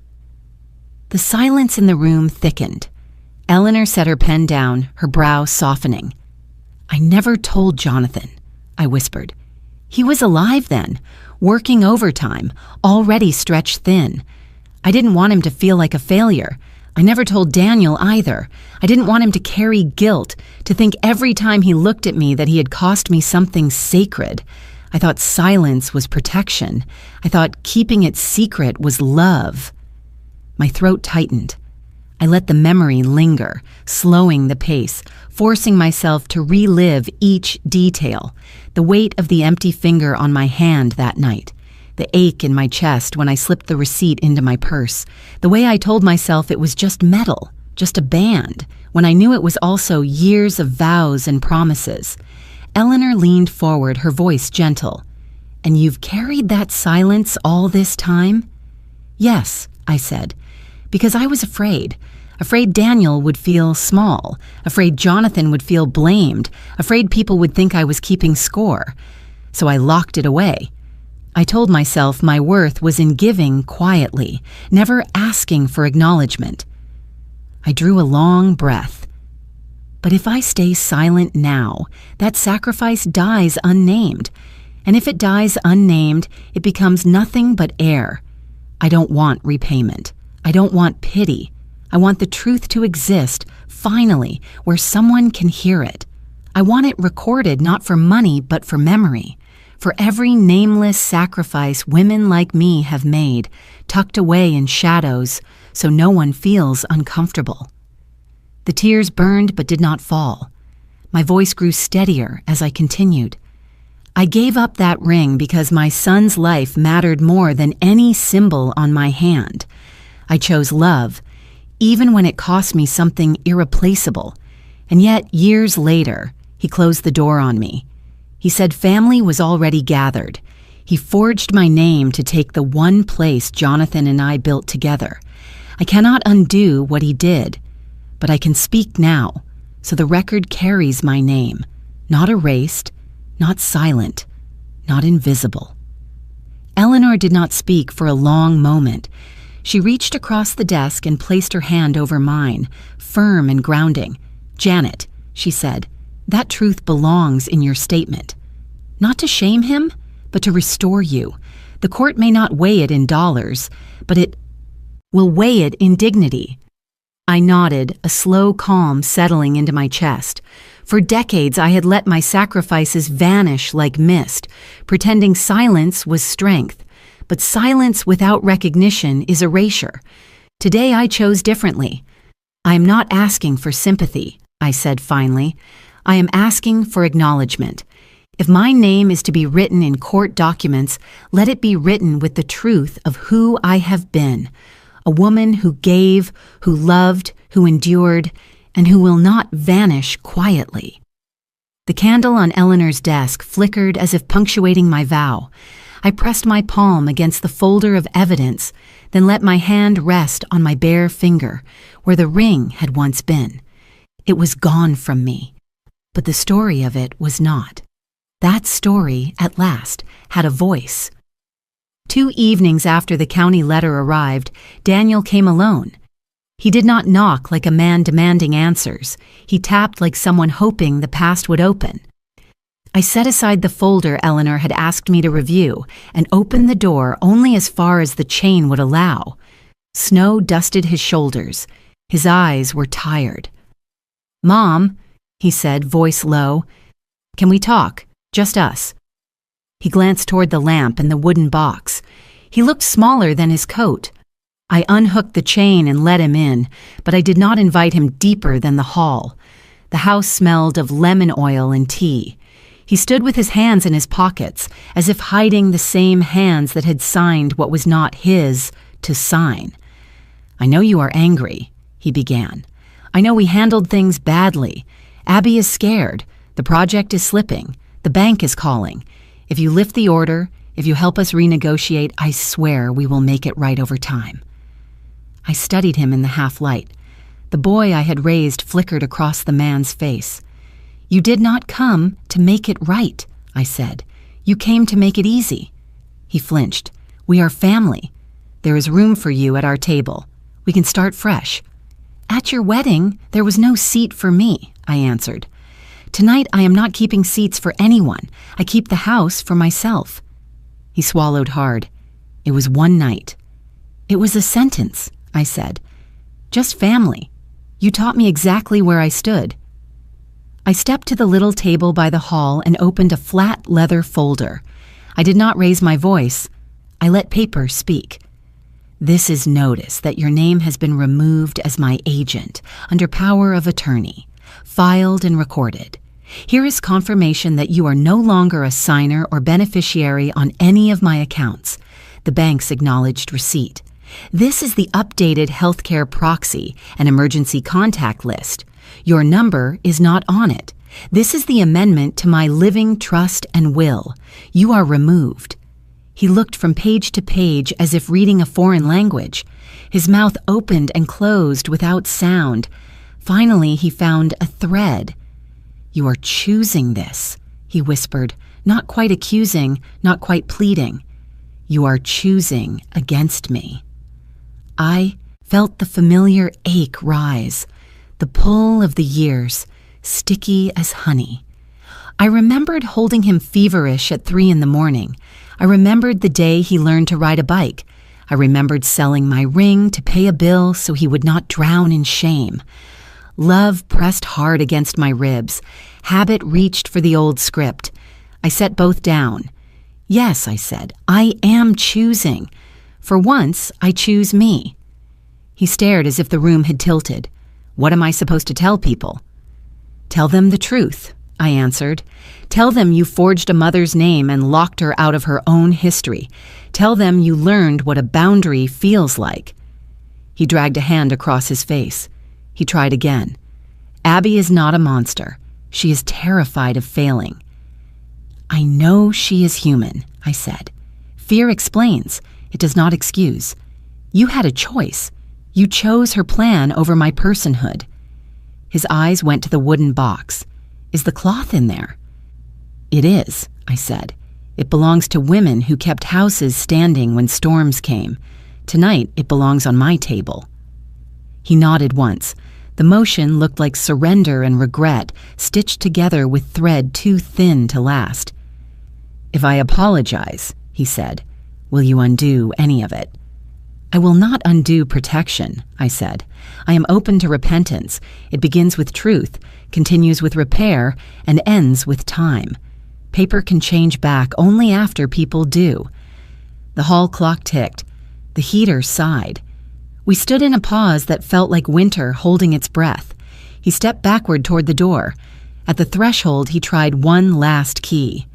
The silence in the room thickened. Eleanor set her pen down, her brow softening. "I never told Jonathan," I whispered. "He was alive then, working overtime, already stretched thin. I didn't want him to feel like a failure. I never told Daniel either. I didn't want him to carry guilt, to think every time he looked at me that he had cost me something sacred. I thought silence was protection. I thought keeping it secret was love." My throat tightened. I let the memory linger, slowing the pace, forcing myself to relive each detail. The weight of the empty finger on my hand that night, the ache in my chest when I slipped the receipt into my purse, the way I told myself it was just metal, just a band, when I knew it was also years of vows and promises. Eleanor leaned forward, her voice gentle. "And you've carried that silence all this time?" "Yes," I said, "because I was afraid Daniel would feel small, afraid Jonathan would feel blamed, afraid people would think I was keeping score. So I locked it away. I told myself my worth was in giving quietly, never asking for acknowledgement." I drew a long breath. But if I stay silent now, that sacrifice dies unnamed. And if it dies unnamed, it becomes nothing but air. I don't want repayment. I don't want pity. I want the truth to exist, finally, where someone can hear it. I want it recorded not for money, but for memory. For every nameless sacrifice women like me have made, tucked away in shadows, so no one feels uncomfortable. The tears burned but did not fall. My voice grew steadier as I continued. I gave up that ring because my son's life mattered more than any symbol on my hand. I chose love, even when it cost me something irreplaceable. And yet, years later, he closed the door on me. He said family was already gathered. He forged my name to take the one place Jonathan and I built together. I cannot undo what he did, but I can speak now, so the record carries my name, not erased, not silent, not invisible. Eleanor did not speak for a long moment. She reached across the desk and placed her hand over mine, firm and grounding. "Janet," she said, "that truth belongs in your statement. Not to shame him, but to restore you. The court may not weigh it in dollars, but it will weigh it in dignity." I nodded, a slow calm settling into my chest. For decades, I had let my sacrifices vanish like mist, pretending silence was strength. But silence without recognition is erasure. Today I chose differently. I am not asking for sympathy, I said finally. I am asking for acknowledgement. If my name is to be written in court documents, let it be written with the truth of who I have been. a woman who gave, who loved, who endured, and who will not vanish quietly. The candle on Eleanor's desk flickered as if punctuating my vow. I pressed my palm against the folder of evidence, then let my hand rest on my bare finger, where the ring had once been. It was gone from me, but the story of it was not. That story, at last, had a voice. 2 evenings after the county letter arrived, Daniel came alone. He did not knock like a man demanding answers. He tapped like someone hoping the past would open. I set aside the folder Eleanor had asked me to review and opened the door only as far as the chain would allow. Snow dusted his shoulders. His eyes were tired. "Mom," he said, voice low, "can we talk? Just us." He glanced toward the lamp and the wooden box. He looked smaller than his coat. I unhooked the chain and let him in, but I did not invite him deeper than the hall. The house smelled of lemon oil and tea. He stood with his hands in his pockets, as if hiding the same hands that had signed what was not his to sign. "I know you are angry," he began. "I know we handled things badly. Abby is scared. The project is slipping. The bank is calling. If you lift the order, if you help us renegotiate, I swear we will make it right over time." I studied him in the half-light. The boy I had raised flickered across the man's face. "You did not come to make it right," I said. "You came to make it easy." He flinched. "We are family. There is room for you at our table. We can start fresh." "At your wedding, there was no seat for me," I answered. "Tonight I am not keeping seats for anyone. I keep the house for myself." He swallowed hard. "It was one night." "It was a sentence," I said. "Just family. You taught me exactly where I stood." I stepped to the little table by the hall and opened a flat leather folder. I did not raise my voice. I let paper speak. "This is notice that your name has been removed as my agent under power of attorney, filed and recorded. Here is confirmation that you are no longer a signer or beneficiary on any of my accounts. The bank's acknowledged receipt. This is the updated healthcare proxy and emergency contact list. Your number is not on it. This is the amendment to my living trust and will. You are removed." He looked from page to page as if reading a foreign language. His mouth opened and closed without sound. Finally, he found a thread. "You are choosing this," he whispered, not quite accusing, not quite pleading. "You are choosing against me." I felt the familiar ache rise, the pull of the years, sticky as honey. I remembered holding him feverish at 3 a.m. I remembered the day he learned to ride a bike. I remembered selling my ring to pay a bill so he would not drown in shame. Love pressed hard against my ribs. Habit reached for the old script. I set both down. "Yes," I said, "I am choosing. For once, I choose me." He stared as if the room had tilted. "What am I supposed to tell people?" "Tell them the truth," I answered. "Tell them you forged a mother's name and locked her out of her own history. Tell them you learned what a boundary feels like." He dragged a hand across his face. He tried again. "Abby is not a monster. She is terrified of failing." "I know she is human," I said. "Fear explains. It does not excuse. You had a choice. You chose her plan over my personhood." His eyes went to the wooden box. "Is the cloth in there?" "It is," I said. "It belongs to women who kept houses standing when storms came. Tonight, it belongs on my table." He nodded once. The motion looked like surrender and regret, stitched together with thread too thin to last. "If I apologize," he said, "will you undo any of it?" "I will not undo protection," I said. "I am open to repentance. It begins with truth, continues with repair, and ends with time. Paper can change back only after people do." The hall clock ticked. The heater sighed. We stood in a pause that felt like winter holding its breath. He stepped backward toward the door. At the threshold, he tried one last key.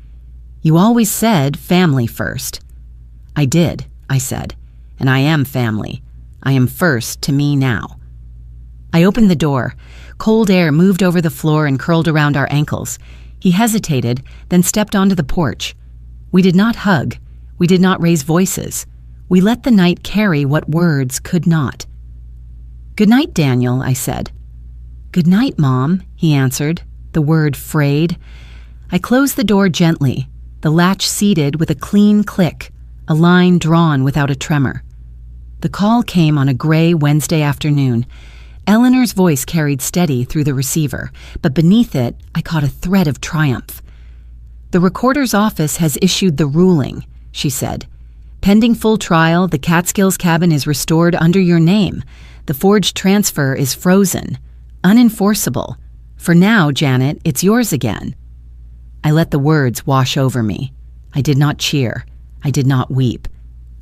"You always said family first." "I did," I said, "and I am family. I am first to me now. I opened the door. Cold air moved over the floor and curled around our ankles. He hesitated, then stepped onto the porch. We did not hug. We did not raise voices. We let the night carry what words could not. "Good night, Daniel," I said. "Good night, Mom," he answered, the word frayed. I closed the door gently, the latch seated with a clean click, a line drawn without a tremor. The call came on a gray Wednesday afternoon. Eleanor's voice carried steady through the receiver, but beneath it, I caught a thread of triumph. "The recorder's office has issued the ruling," she said. "Pending full trial, the Catskills cabin is restored under your name. The forged transfer is frozen, unenforceable. For now, Janet, it's yours again." I let the words wash over me. I did not cheer. I did not weep.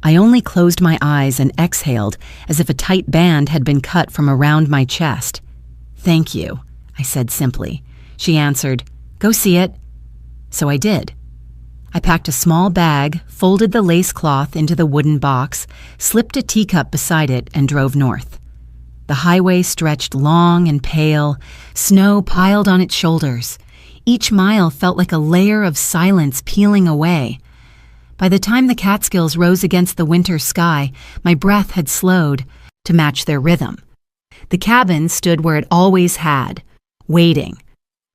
I only closed my eyes and exhaled as if a tight band had been cut from around my chest. "Thank you," I said simply. She answered, "Go see it." So I did. I packed a small bag, folded the lace cloth into the wooden box, slipped a teacup beside it, and drove north. The highway stretched long and pale, snow piled on its shoulders. Each mile felt like a layer of silence peeling away. By the time the Catskills rose against the winter sky, my breath had slowed to match their rhythm. The cabin stood where it always had, waiting.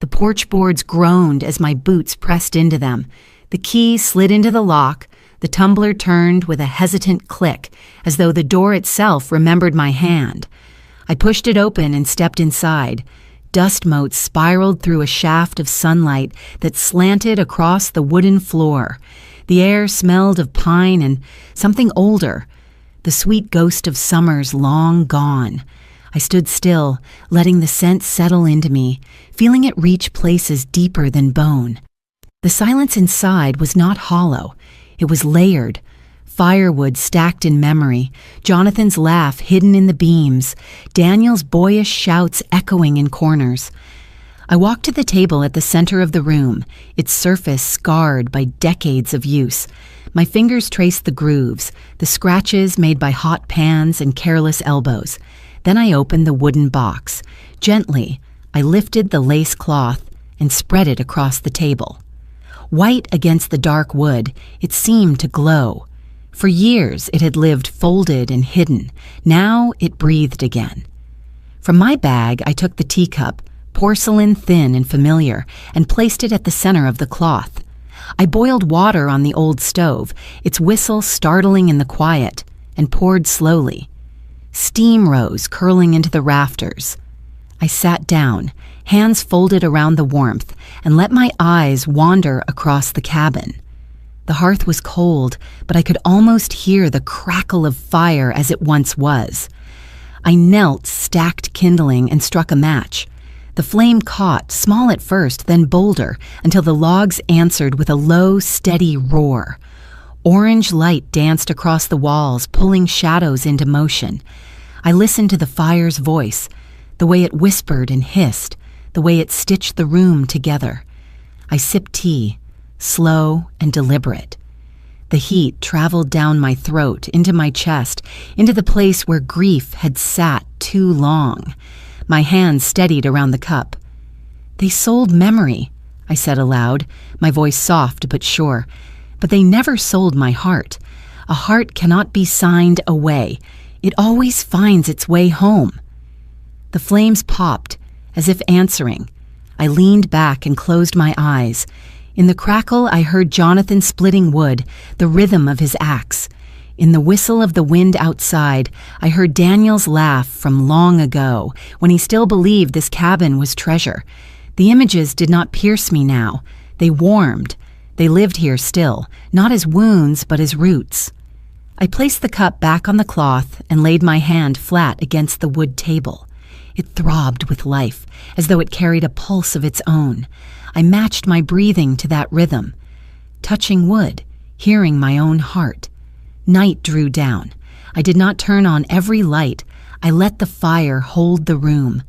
The porch boards groaned as my boots pressed into them. The key slid into the lock. The tumbler turned with a hesitant click, as though the door itself remembered my hand. I pushed it open and stepped inside. Dust motes spiraled through a shaft of sunlight that slanted across the wooden floor. The air smelled of pine and something older, the sweet ghost of summers long gone. I stood still, letting the scent settle into me, feeling it reach places deeper than bone. The silence inside was not hollow. It was layered. Firewood stacked in memory, Jonathan's laugh hidden in the beams, Daniel's boyish shouts echoing in corners. I walked to the table at the center of the room, its surface scarred by decades of use. My fingers traced the grooves, the scratches made by hot pans and careless elbows. Then I opened the wooden box. Gently, I lifted the lace cloth and spread it across the table. White against the dark wood, it seemed to glow. For years it had lived folded and hidden. Now it breathed again. From my bag, I took the teacup, porcelain thin and familiar, and placed it at the center of the cloth. I boiled water on the old stove, its whistle startling in the quiet, and poured slowly. Steam rose, curling into the rafters. I sat down, hands folded around the warmth, and let my eyes wander across the cabin. The hearth was cold, but I could almost hear the crackle of fire as it once was. I knelt, stacked kindling, and struck a match. The flame caught, small at first, then bolder, until the logs answered with a low, steady roar. Orange light danced across the walls, pulling shadows into motion. I listened to the fire's voice, the way it whispered and hissed, the way it stitched the room together. I sipped tea, slow and deliberate. The heat traveled down my throat, into my chest, into the place where grief had sat too long. My hands steadied around the cup. "They sold memory," I said aloud, my voice soft but sure. "But they never sold my heart. A heart cannot be signed away. It always finds its way home." The flames popped, as if answering. I leaned back and closed my eyes. In the crackle, I heard Jonathan splitting wood, the rhythm of his axe. In the whistle of the wind outside, I heard Daniel's laugh from long ago, when he still believed this cabin was treasure. The images did not pierce me now. They warmed. They lived here still, not as wounds, but as roots. I placed the cup back on the cloth and laid my hand flat against the wood table. It throbbed with life, as though it carried a pulse of its own. I matched my breathing to that rhythm, touching wood, hearing my own heart. Night drew down. I did not turn on every light. I let the fire hold the room.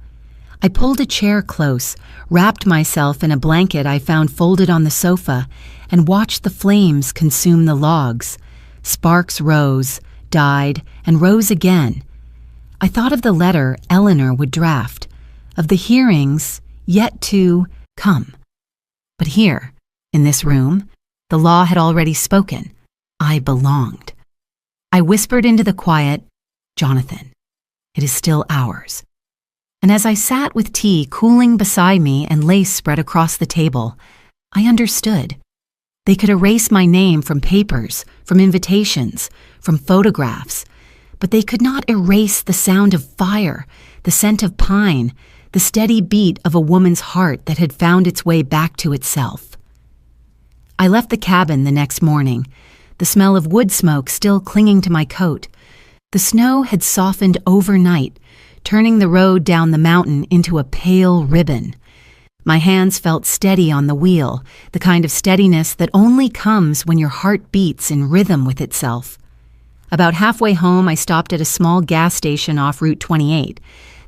I pulled a chair close, wrapped myself in a blanket I found folded on the sofa, and watched the flames consume the logs. Sparks rose, died, and rose again. I thought of the letter Eleanor would draft, of the hearings yet to come. But here, in this room, the law had already spoken. I belonged. I whispered into the quiet, "Jonathan, it is still ours." And as I sat with tea cooling beside me and lace spread across the table, I understood. They could erase my name from papers, from invitations, from photographs, but they could not erase the sound of fire, the scent of pine, the steady beat of a woman's heart that had found its way back to itself. I left the cabin the next morning, the smell of wood smoke still clinging to my coat. The snow had softened overnight, turning the road down the mountain into a pale ribbon. My hands felt steady on the wheel, the kind of steadiness that only comes when your heart beats in rhythm with itself. About halfway home, I stopped at a small gas station off Route 28,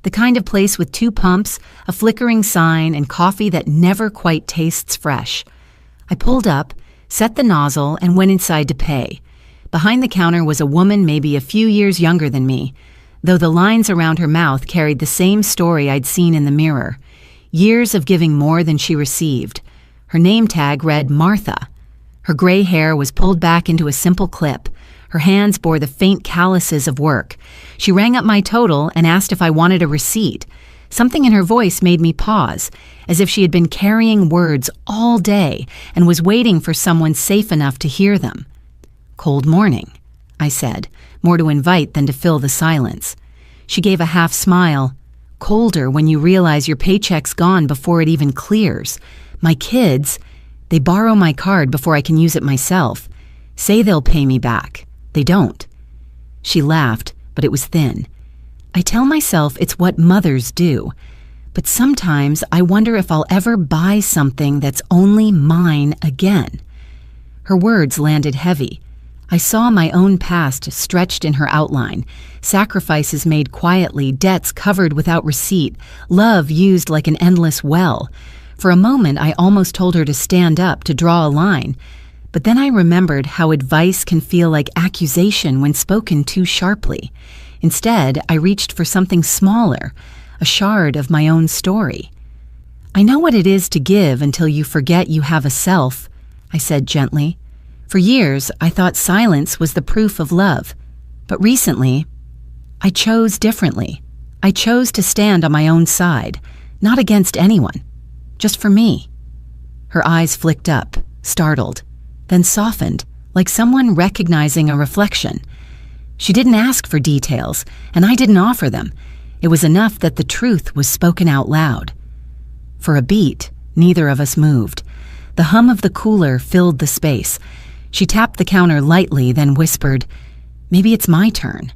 the kind of place with 2 pumps, a flickering sign, and coffee that never quite tastes fresh. I pulled up, set the nozzle, and went inside to pay. Behind the counter was a woman maybe a few years younger than me, though the lines around her mouth carried the same story I'd seen in the mirror. Years of giving more than she received. Her name tag read Martha. Her gray hair was pulled back into a simple clip. Her hands bore the faint calluses of work. She rang up my total and asked if I wanted a receipt. Something in her voice made me pause, as if she had been carrying words all day and was waiting for someone safe enough to hear them. "Cold morning," I said, more to invite than to fill the silence. She gave a half smile. "Colder when you realize your paycheck's gone before it even clears. My kids, they borrow my card before I can use it myself. Say they'll pay me back. They don't." She laughed, but it was thin. I tell myself it's what mothers do, but sometimes I wonder if I'll ever buy something that's only mine again. Her words landed heavy. I saw my own past stretched in her outline, sacrifices made quietly, debts covered without receipt, love used like an endless well. For a moment, I almost told her to stand up, to draw a line. But then I remembered how advice can feel like accusation when spoken too sharply. Instead, I reached for something smaller, a shard of my own story. "I know what it is to give until you forget you have a self," I said gently. For years, I thought silence was the proof of love. But recently, I chose differently. I chose to stand on my own side, not against anyone, just for me. Her eyes flicked up, startled, then softened, like someone recognizing a reflection. She didn't ask for details, and I didn't offer them. It was enough that the truth was spoken out loud. For a beat, neither of us moved. The hum of the cooler filled the space. She tapped the counter lightly, then whispered, "Maybe it's my turn.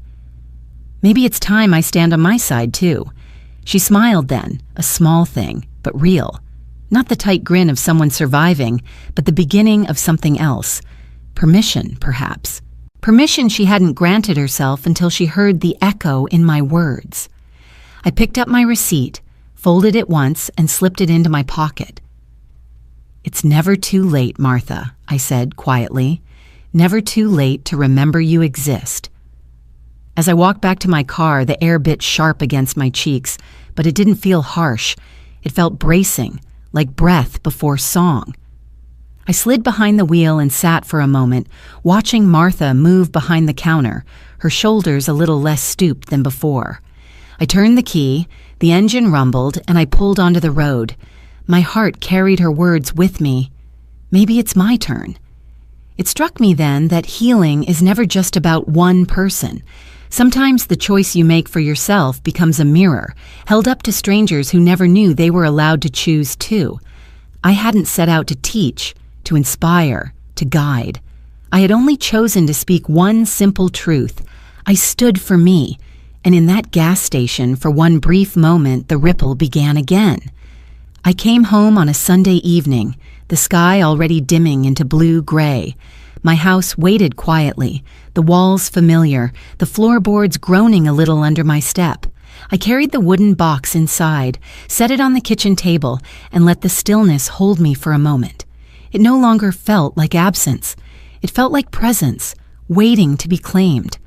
Maybe it's time I stand on my side, too." She smiled then, a small thing, but real. Not the tight grin of someone surviving, but the beginning of something else. Permission, perhaps. Permission she hadn't granted herself until she heard the echo in my words. I picked up my receipt, folded it once, and slipped it into my pocket. "It's never too late, Martha," I said quietly. "Never too late to remember you exist." As I walked back to my car, the air bit sharp against my cheeks, but it didn't feel harsh. It felt bracing, like breath before song. I slid behind the wheel and sat for a moment, watching Martha move behind the counter, her shoulders a little less stooped than before. I turned the key, the engine rumbled, and I pulled onto the road. My heart carried her words with me. Maybe it's my turn. It struck me then that healing is never just about one person. Sometimes the choice you make for yourself becomes a mirror, held up to strangers who never knew they were allowed to choose too. I hadn't set out to teach, to inspire, to guide. I had only chosen to speak one simple truth. I stood for me, and in that gas station, for one brief moment, the ripple began again. I came home on a Sunday evening, the sky already dimming into blue-gray. My house waited quietly, the walls familiar, the floorboards groaning a little under my step. I carried the wooden box inside, set it on the kitchen table, and let the stillness hold me for a moment. It no longer felt like absence. It felt like presence, waiting to be claimed.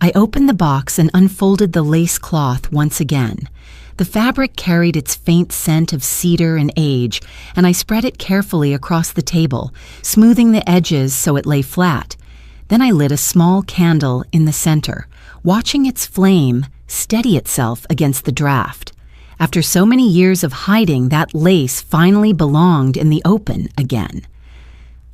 I opened the box and unfolded the lace cloth once again. The fabric carried its faint scent of cedar and age, and I spread it carefully across the table, smoothing the edges so it lay flat. Then I lit a small candle in the center, watching its flame steady itself against the draft. After so many years of hiding, that lace finally belonged in the open again.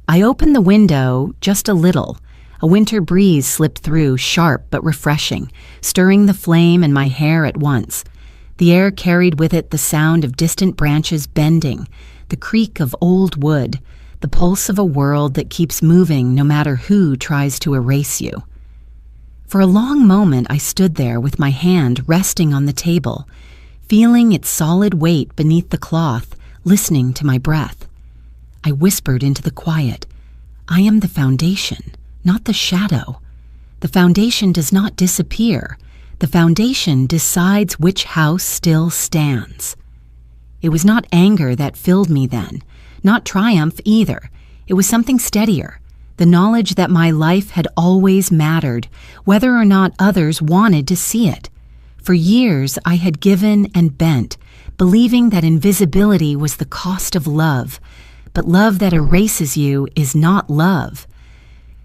I opened the window just a little. A winter breeze slipped through, sharp but refreshing, stirring the flame and my hair at once. The air carried with it the sound of distant branches bending, the creak of old wood, the pulse of a world that keeps moving no matter who tries to erase you. For a long moment I stood there with my hand resting on the table, feeling its solid weight beneath the cloth, listening to my breath. I whispered into the quiet, "I am the foundation, not the shadow. The foundation does not disappear. The foundation decides which house still stands." It was not anger that filled me then, not triumph either. It was something steadier, the knowledge that my life had always mattered, whether or not others wanted to see it. For years I had given and bent, believing that invisibility was the cost of love, but love that erases you is not love.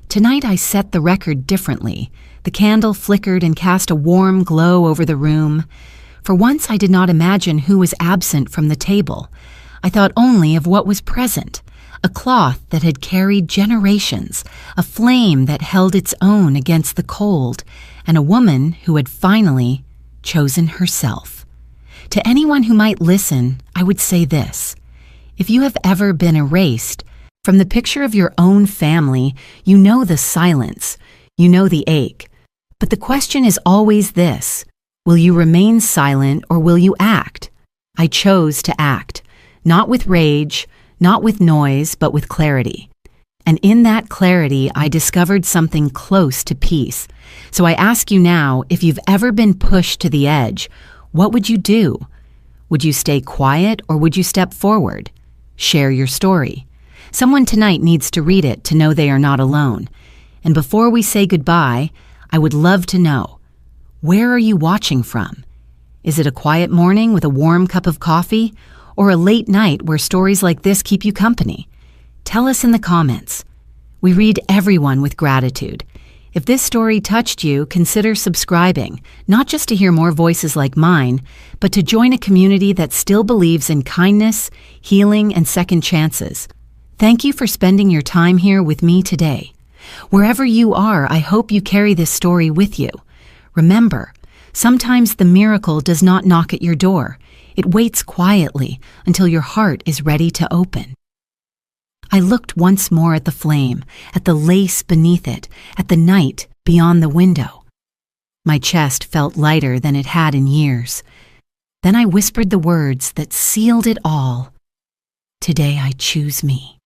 Tonight I set the record differently. The candle flickered and cast a warm glow over the room. For once I did not imagine who was absent from the table. I thought only of what was present, a cloth that had carried generations, a flame that held its own against the cold, and a woman who had finally chosen herself. To anyone who might listen, I would say this: if you have ever been erased from the picture of your own family, you know the silence, you know the ache. But the question is always this: will you remain silent or will you act? I chose to act, not with rage, not with noise, but with clarity. And in that clarity, I discovered something close to peace. So I ask you now, if you've ever been pushed to the edge, what would you do? Would you stay quiet or would you step forward? Share your story. Someone tonight needs to read it to know they are not alone. And before we say goodbye, I would love to know, where are you watching from? Is it a quiet morning with a warm cup of coffee, or a late night where stories like this keep you company? Tell us in the comments. We read everyone with gratitude. If this story touched you, consider subscribing, not just to hear more voices like mine, but to join a community that still believes in kindness, healing, and second chances. Thank you for spending your time here with me today. Wherever you are, I hope you carry this story with you. Remember, sometimes the miracle does not knock at your door. It waits quietly until your heart is ready to open. I looked once more at the flame, at the lace beneath it, at the night beyond the window. My chest felt lighter than it had in years. Then I whispered the words that sealed it all. Today I choose me.